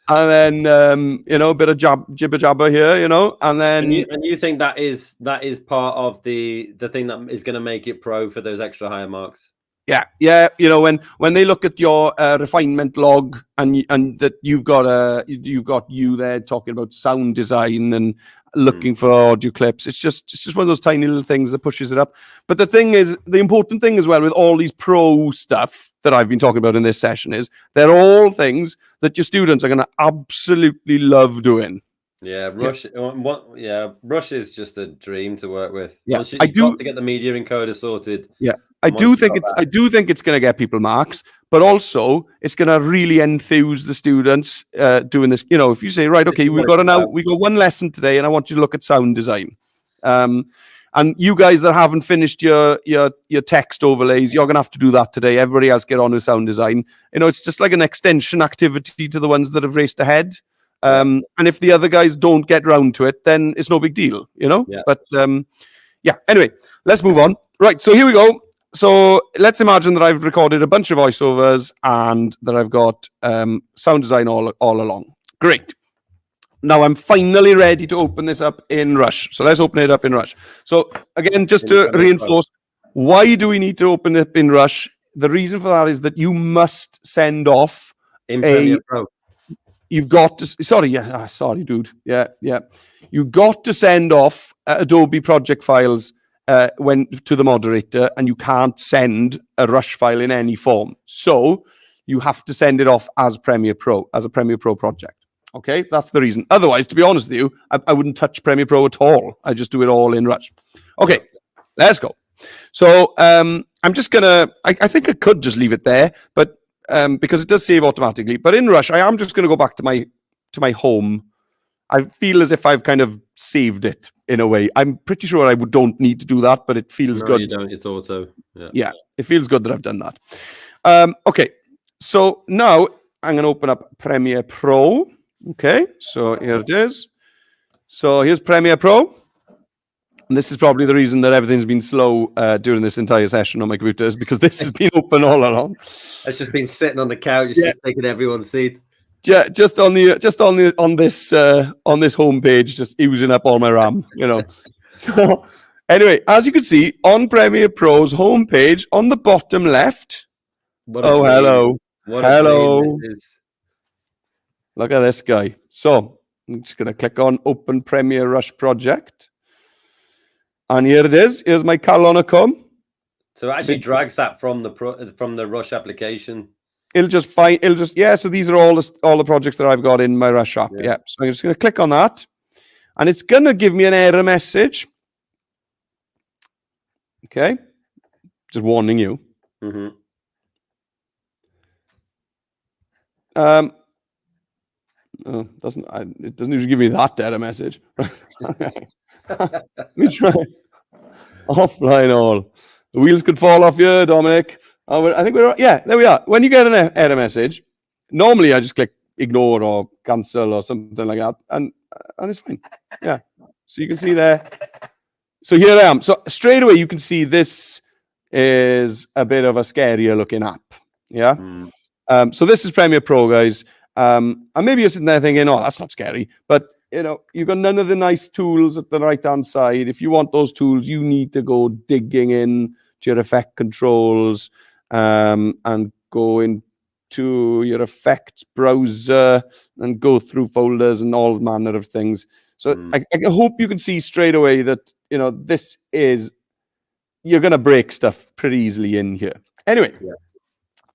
And then a bit of jibber jabber here, and then and you think that is part of the thing that is going to make it pro for those extra higher marks. Yeah. When they look at your refinement log and that you've got you there talking about sound design and looking for audio clips, it's just one of those tiny little things that pushes it up. But the important thing as well with all these pro stuff that I've been talking about in this session is they're all things that your students are going to absolutely love doing. Yeah, Rush. Rush is just a dream to work with. Yeah, I do to get the media encoder sorted. Yeah, I do think it's going to get people marks, but also it's going to really enthuse the students doing this. If you say, right, okay, we got one lesson today, and I want you to look at sound design. And you guys that haven't finished your text overlays, you're going to have to do that today. Everybody else get on with sound design. It's just like an extension activity to the ones that have raced ahead. And if the other guys don't get round to it, then it's no big deal, Yeah. But anyway, let's move on. Right, so here we go. So let's imagine that I've recorded a bunch of voiceovers and that I've got sound design all along. Great. Now I'm finally ready to open this up in Rush. So let's open it up in Rush. So again, just to reinforce, why do we need to open it in Rush? The reason for that is that you must send off You've got to, sorry, dude. Yeah. You got to send off Adobe project files to the moderator, and you can't send a Rush file in any form. So you have to send it off as Premiere Pro, as a Premiere Pro project. Okay, that's the reason. Otherwise, to be honest with you, I wouldn't touch Premiere Pro at all. I just do it all in Rush. Okay, let's go. So I'm just gonna. I think I could just leave it there, but. Because it does save automatically. But in Rush, I am just going to go back to my home. I feel as if I've kind of saved it in a way. I'm pretty sure I don't need to do that, but it feels good. You don't. It's auto. Yeah, it feels good that I've done that. Okay, so now I'm going to open up Premiere Pro. Okay, so here it is. So here's Premiere Pro. And this is probably the reason that everything's been slow during this entire session on my computer, is because this has been open all along. It's just been sitting on the couch, just taking everyone's seat. Yeah, just on this homepage, just using up all my RAM, So anyway, as you can see on Premiere Pro's homepage, on the bottom left. Hello. Look at this guy. So I'm just gonna click on Open Premiere Rush Project. And here it is. Here's my Calonacum. So it actually drags that from the Rush application. So these are all the projects that I've got in my Rush app. Yeah. So I'm just going to click on that, and it's going to give me an error message. Okay, just warning you. Mm-hmm. It doesn't usually give me that error message. Let me try. Offline all. The wheels could fall off here, Dominic. I think there we are. When you get an error message, normally I just click ignore or cancel or something like that. And and it's fine. Yeah. So you can see there. So here I am. So straight away, you can see this is a bit of a scarier looking app. Yeah. So this is Premiere Pro, guys. And maybe you're sitting there thinking, oh, that's not scary. But, you've got none of the nice tools at the right-hand side. If you want those tools, you need to go digging in to your effect controls and go into your effects browser and go through folders and all manner of things. So I hope you can see straight away that, this is, you're going to break stuff pretty easily in here. Anyway,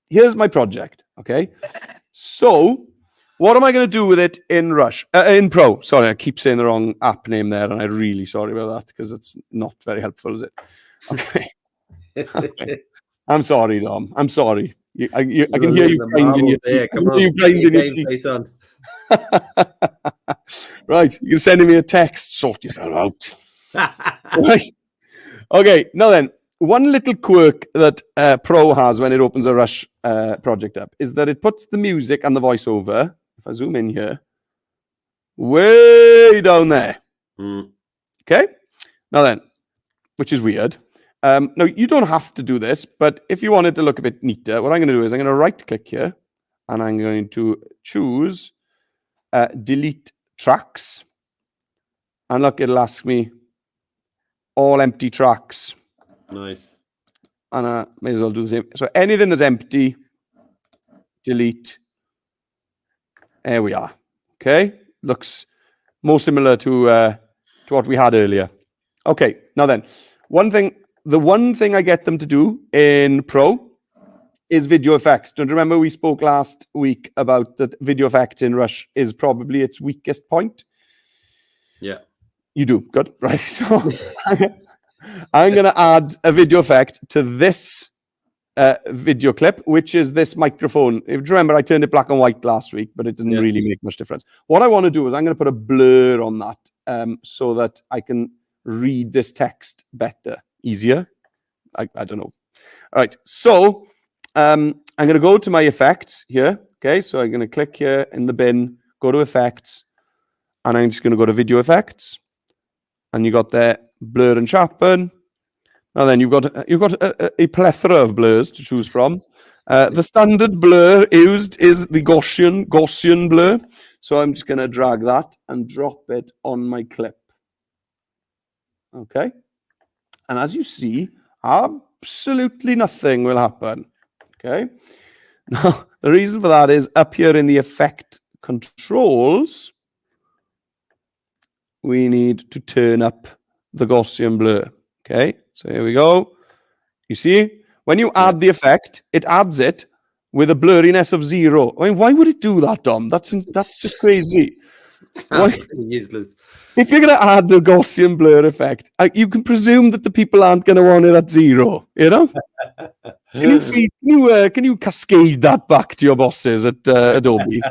here's my project, okay? So what am I going to do with it in in Pro? Sorry, I keep saying the wrong app name there, and I'm really sorry about that because it's not very helpful, is it? Okay. Okay. I'm sorry, Dom. I'm sorry. I can hear you grinding your teeth. Come on, Right, you're sending me a text. Sort yourself out. Right. Okay, now then, one little quirk that Pro has when it opens a Rush project up is that it puts the music and the voiceover, if I zoom in here, way down there. Okay? Now then, which is weird. Now, you don't have to do this, but if you want it to look a bit neater, what I'm going to do is I'm going to right-click here, and I'm going to choose Delete Tracks. And look, it'll ask me all empty tracks. Nice. And I may as well do the same. So anything that's empty, delete. There we are. Okay. Looks more similar to what we had earlier. Okay. Now then, the one thing I get them to do in Pro is video effects. Don't you remember we spoke last week about that video effects in Rush is probably its weakest point? Yeah. You do. Good. Right. So I'm going to add a video effect to this video clip, which is this microphone. If you remember, I turned it black and white last week, but it didn't really make much difference. What I want to do is I'm going to put a blur on that so that I can read this text better, easier. I don't know. All right. So I'm going to go to my effects here. Okay. So I'm going to click here in the bin, go to effects, and I'm just going to go to video effects. And you got there blur and sharpen. Now then, you've got a plethora of blurs to choose from. The standard blur used is the Gaussian blur. So I'm just going to drag that and drop it on my clip. Okay. And as you see, absolutely nothing will happen. Okay. Now, the reason for that is up here in the effect controls, we need to turn up the Gaussian blur. Okay, so here we go. You see, when you add the effect, it adds it with a blurriness of 0. I mean, why would it do that, Dom? That's just crazy. Useless. If you're going to add the Gaussian blur effect, you can presume that the people aren't going to want it at 0. You know? Can you cascade that back to your bosses at Adobe?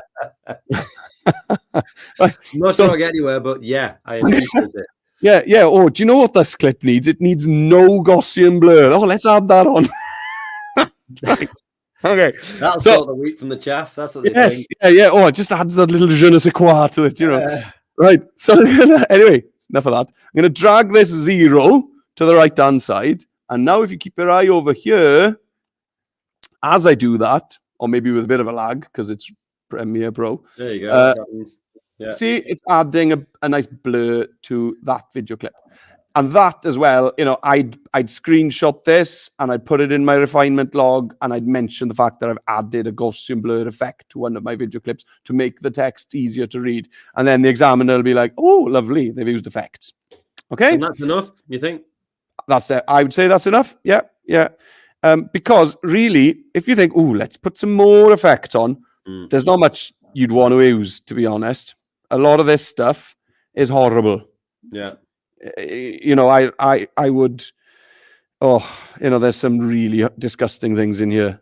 Right. I'm not sure I'll get anywhere, but yeah, I appreciate it. Yeah. Oh, do you know what this clip needs? It needs no Gaussian blur. Oh, let's add that on. Right. Okay. That'll sort the wheat from the chaff. That's what they think. Yeah. Oh, it just adds that little je ne sais quoi to it, you know. Right. So anyway, enough of that. I'm going to drag this 0 to the right-hand side. And now if you keep your eye over here, as I do that, or maybe with a bit of a lag, because it's Premiere Pro. There you go. See, it's adding a nice blur to that video clip. And that as well, I'd screenshot this and I'd put it in my refinement log and I'd mention the fact that I've added a Gaussian blur effect to one of my video clips to make the text easier to read. And then the examiner will be like, oh, lovely, they've used effects. Okay? And that's enough, you think? I would say that's enough. Yeah. Because really, if you think, oh, let's put some more effect on, there's not much you'd want to use, to be honest. A lot of this stuff is horrible. Yeah. I would, there's some really disgusting things in here.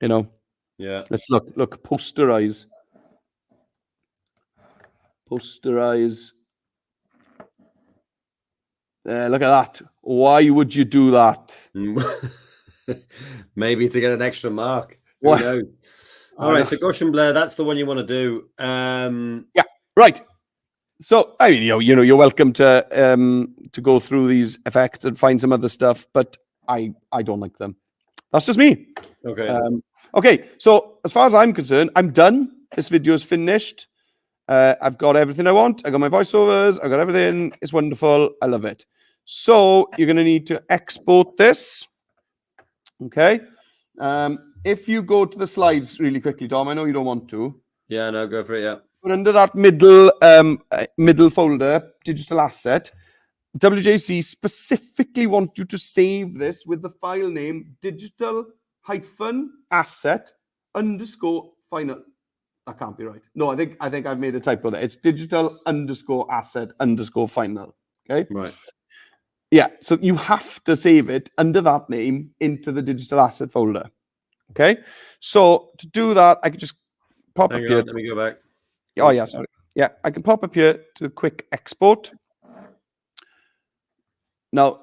Yeah. Let's look, posterize. Look at that. Why would you do that? Maybe to get an extra mark. What? Who knows? All right, so Gaussian blur, that's the one you want to do. Yeah, right. So I mean, you're welcome to go through these effects and find some other stuff, but I don't like them. That's just me. Okay. Okay. So as far as I'm concerned, I'm done. This video is finished. I've got everything I want. I got my voiceovers. I got everything. It's wonderful. I love it. So you're going to need to export this. Okay. If you go to the slides really quickly, Dom, I know you don't want to. Yeah, no, go for it. Yeah. But under that middle folder, digital asset, WJC specifically want you to save this with the file name digital-asset_final. That can't be right. No, I think I've made a typo there. It's digital_asset_final. Okay. Right. Yeah. So you have to save it under that name into the digital asset folder. Okay. So to do that, I could just pop up here. Let me go back. Oh yeah, sorry. Yeah, I can pop up here to quick export. Now,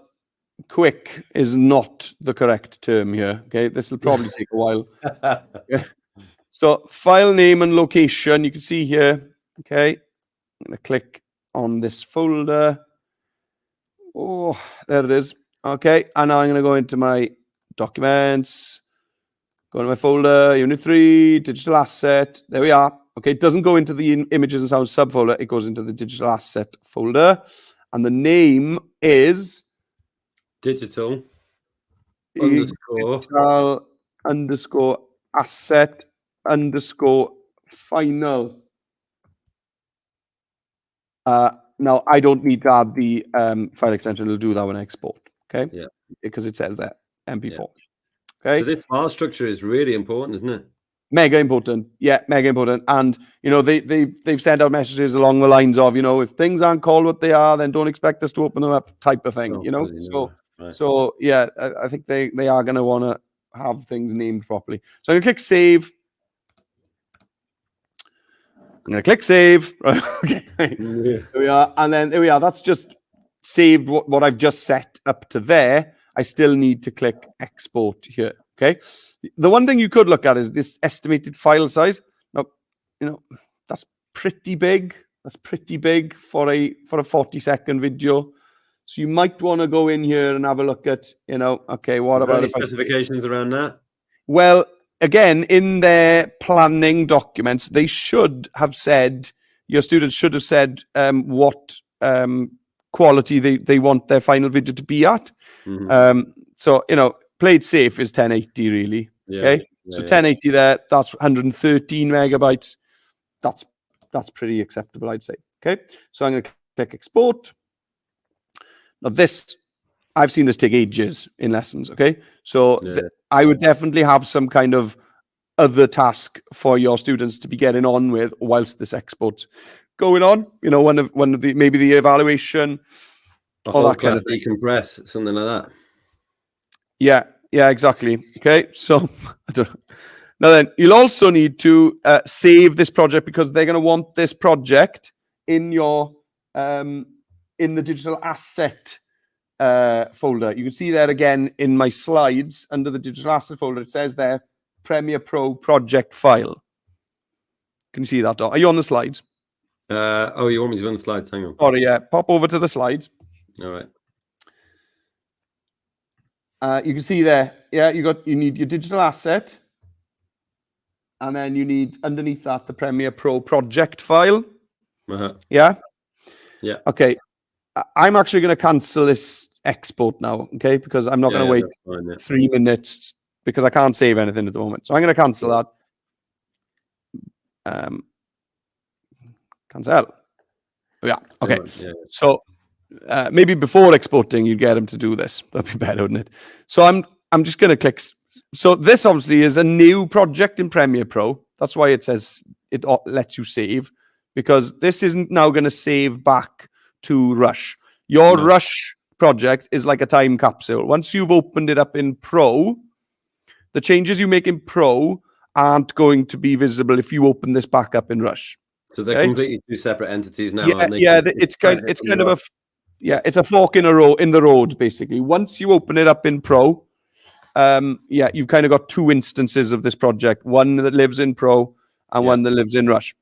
quick is not the correct term here. Okay, this will probably take a while. Okay. So file name and location, you can see here. Okay, I'm gonna click on this folder. Oh, there it is. Okay, and now I'm gonna go into my documents. Go to my folder, Unit 3, digital asset. There we are. Okay, it doesn't go into the images and sounds subfolder. It goes into the digital asset folder. And the name is digital underscore asset underscore final. Now, I don't need to add the file extension. It'll do that when I export. Okay? Yeah. Because it says that MP4. Yeah. Okay. So this file structure is really important, isn't it? Mega important. Yeah, mega important. And, they've sent out messages along the lines of, if things aren't called what they are, then don't expect us to open them up type of thing, Right. So yeah, I think they are going to want to have things named properly. So I'm going to click save. I'm going to click save. Okay. There we are. And then there we are. That's just saved what I've just set up to there. I still need to click export here. Okay. The one thing you could look at is this estimated file size. Now, that's pretty big. That's pretty big for a 40-second video. So you might want to go in here and have a look at, okay, what about any specifications around that? Well, again, in their planning documents, they should have said, your students should have said what quality they want their final video to be at. Mm-hmm. So, play it safe is 1080 really. Yeah. Okay. So 1080 there, that's 113 megabytes. That's pretty acceptable, I'd say. Okay. So I'm going to click export. Now this, I've seen this take ages in lessons. Okay. So I would definitely have some kind of other task for your students to be getting on with whilst this export's going on. One of the, maybe the evaluation, or that kind of thing. Decompress, something like that. Yeah, exactly. Okay, so I don't know. Now then, you'll also need to save this project because they're going to want this project in your in the digital asset folder. You can see there again in my slides under the digital asset folder. It says there Premiere Pro project file. Can you see that? Are you on the slides? Oh, you want me to be on the slides? Hang on. Sorry, yeah. Pop over to the slides. All right. You can see there, yeah, you need your digital asset, and then you need underneath that the Premiere Pro project file. Yeah. Okay, I'm actually going to cancel this export now, okay, because I'm not going to wait 3 minutes because I can't save anything at the moment. So I'm going to cancel that. Cancel. Yeah. Okay. So. Maybe before exporting, you get them to do this. That'd be better, wouldn't it? So I'm just going to click. So this obviously is a new project in Premiere Pro. That's why it says it lets you save, because this isn't now going to save back to Rush. Your Rush project is like a time capsule. Once you've opened it up in Pro, the changes you make in Pro aren't going to be visible if you open this back up in Rush. So they're completely two separate entities now. It's kind of a. Yeah, it's a fork in the road, basically. Once you open it up in Pro, you've kind of got two instances of this project, one that lives in Pro and one that lives in Rush.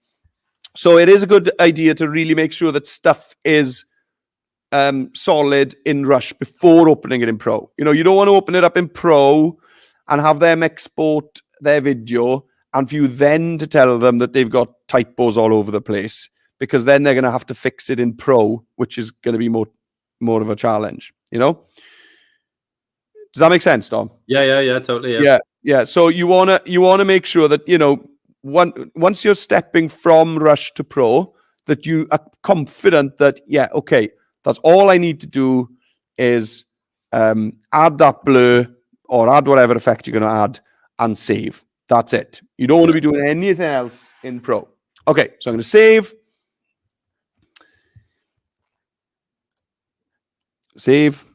So it is a good idea to really make sure that stuff is solid in Rush before opening it in Pro. You know, you don't want to open it up in Pro and have them export their video and for you then to tell them that they've got typos all over the place, because then they're going to have to fix it in Pro, which is going to be more of a challenge, you know? Does that make sense, Dom? Yeah, totally. Yeah. So you wanna make sure that, you know, once you're stepping from Rush to Pro, that you are confident that, yeah, okay, that's all I need to do is add that blur or add whatever effect you're going to add and save. That's it. You don't want to be doing anything else in Pro. Okay, so I'm going to save. Save.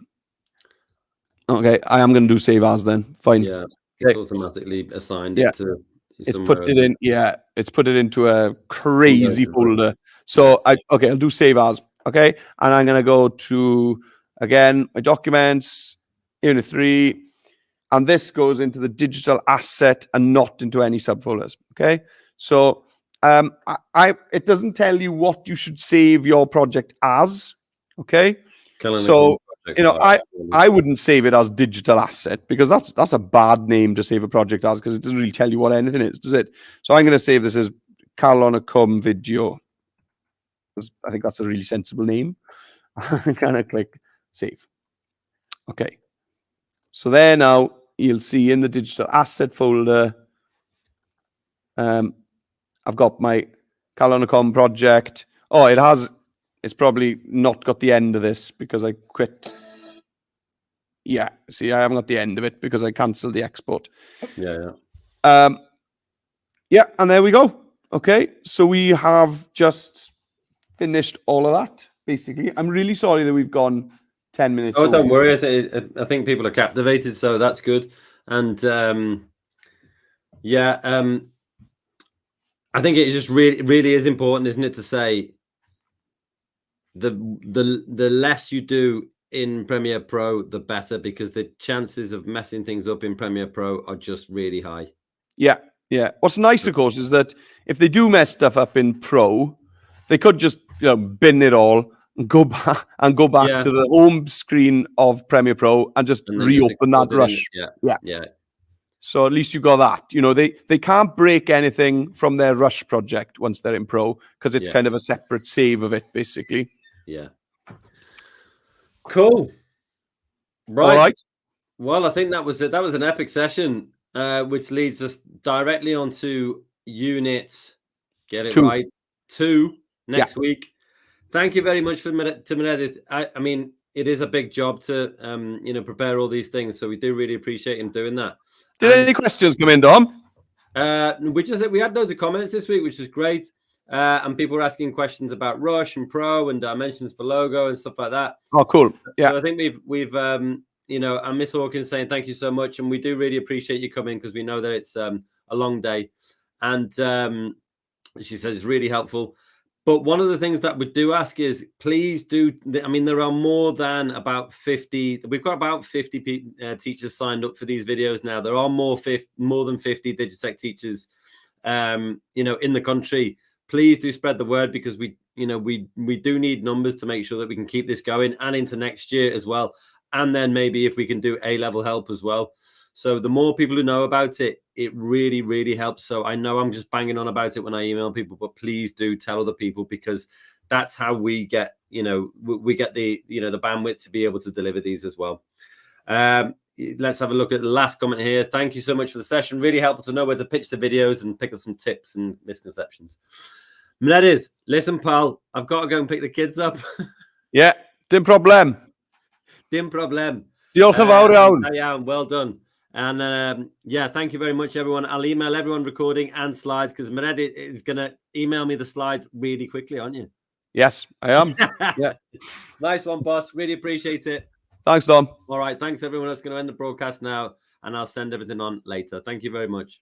Okay, I am going to do save as then. Fine. Yeah, it's automatically assigned it to. It's put it in. Yeah, it's put it into a crazy folder. So I'll do save as. Okay, and I'm going to go to again my documents, Unit 3, and this goes into the digital asset and not into any subfolders. Okay, so it doesn't tell you what you should save your project as. Okay, so you know I wouldn't save it as digital asset, because that's a bad name to save a project as, because it doesn't really tell you what anything is, does it? So I'm going to save this as Carl on a Cum video. I think that's a really sensible name. I'm going to click save. Okay. So there now you'll see in the digital asset folder, I've got my Carl on a Cum project. Oh, it's probably not got the end of this because I quit. Yeah, see, I haven't got the end of it because I cancelled the export. Yeah. Yeah, and there we go. Okay, so we have just finished all of that, basically. I'm really sorry that we've gone 10 minutes. Oh, don't worry. I think people are captivated, so that's good. And I think it just really is important, isn't it, to say the less you do in Premiere Pro, the better, because the chances of messing things up in Premiere Pro are just really high. Yeah. What's nice, of course, is that if they do mess stuff up in Pro, they could just bin it all and go back to the home screen of Premiere Pro and just reopen that Rush. Yeah. So at least you got that. You know, they can't break anything from their Rush project once they're in Pro, because it's kind of a separate save of it, basically. Yeah. Cool. Right. All right. Well, I think that was it. That was an epic session, which leads us directly onto Unit. Get it 2. right. 2 next week. Thank you very much to Meredith. I mean, it is a big job to prepare all these things, so we do really appreciate him doing that. Did any questions come in, Dom? We had loads of comments this week, which was great. And people were asking questions about Rush and Pro and dimensions for logo and stuff like that. Oh, cool. Yeah. So I think we've and Miss Hawkins saying thank you so much, and we do really appreciate you coming, because we know that it's a long day, and she says it's really helpful. But one of the things that we do ask is, please do. I mean, there are more than about 50. We've got about 50 teachers signed up for these videos now. There are more than 50 DigiTech teachers, in the country. Please do spread the word, because we do need numbers to make sure that we can keep this going and into next year as well. And then maybe if we can do A-level help as well. So the more people who know about it, it really, really helps. So I know I'm just banging on about it when I email people, but please do tell other people, because that's how we get, we get the bandwidth to be able to deliver these as well. Let's have a look at the last comment here. Thank you so much for the session. Really helpful to know where to pitch the videos and pick up some tips and misconceptions. Meredith, listen, pal, I've got to go and pick the kids up. Yeah, dim problem. Diolch yn fawr iawn. Well done. And thank you very much, everyone. I'll email everyone recording and slides, because Meredith is going to email me the slides really quickly, aren't you? Yes, I am. Yeah. Nice one, boss. Really appreciate it. Thanks, Dom. All right. Thanks, everyone. That's going to end the broadcast now, and I'll send everything on later. Thank you very much.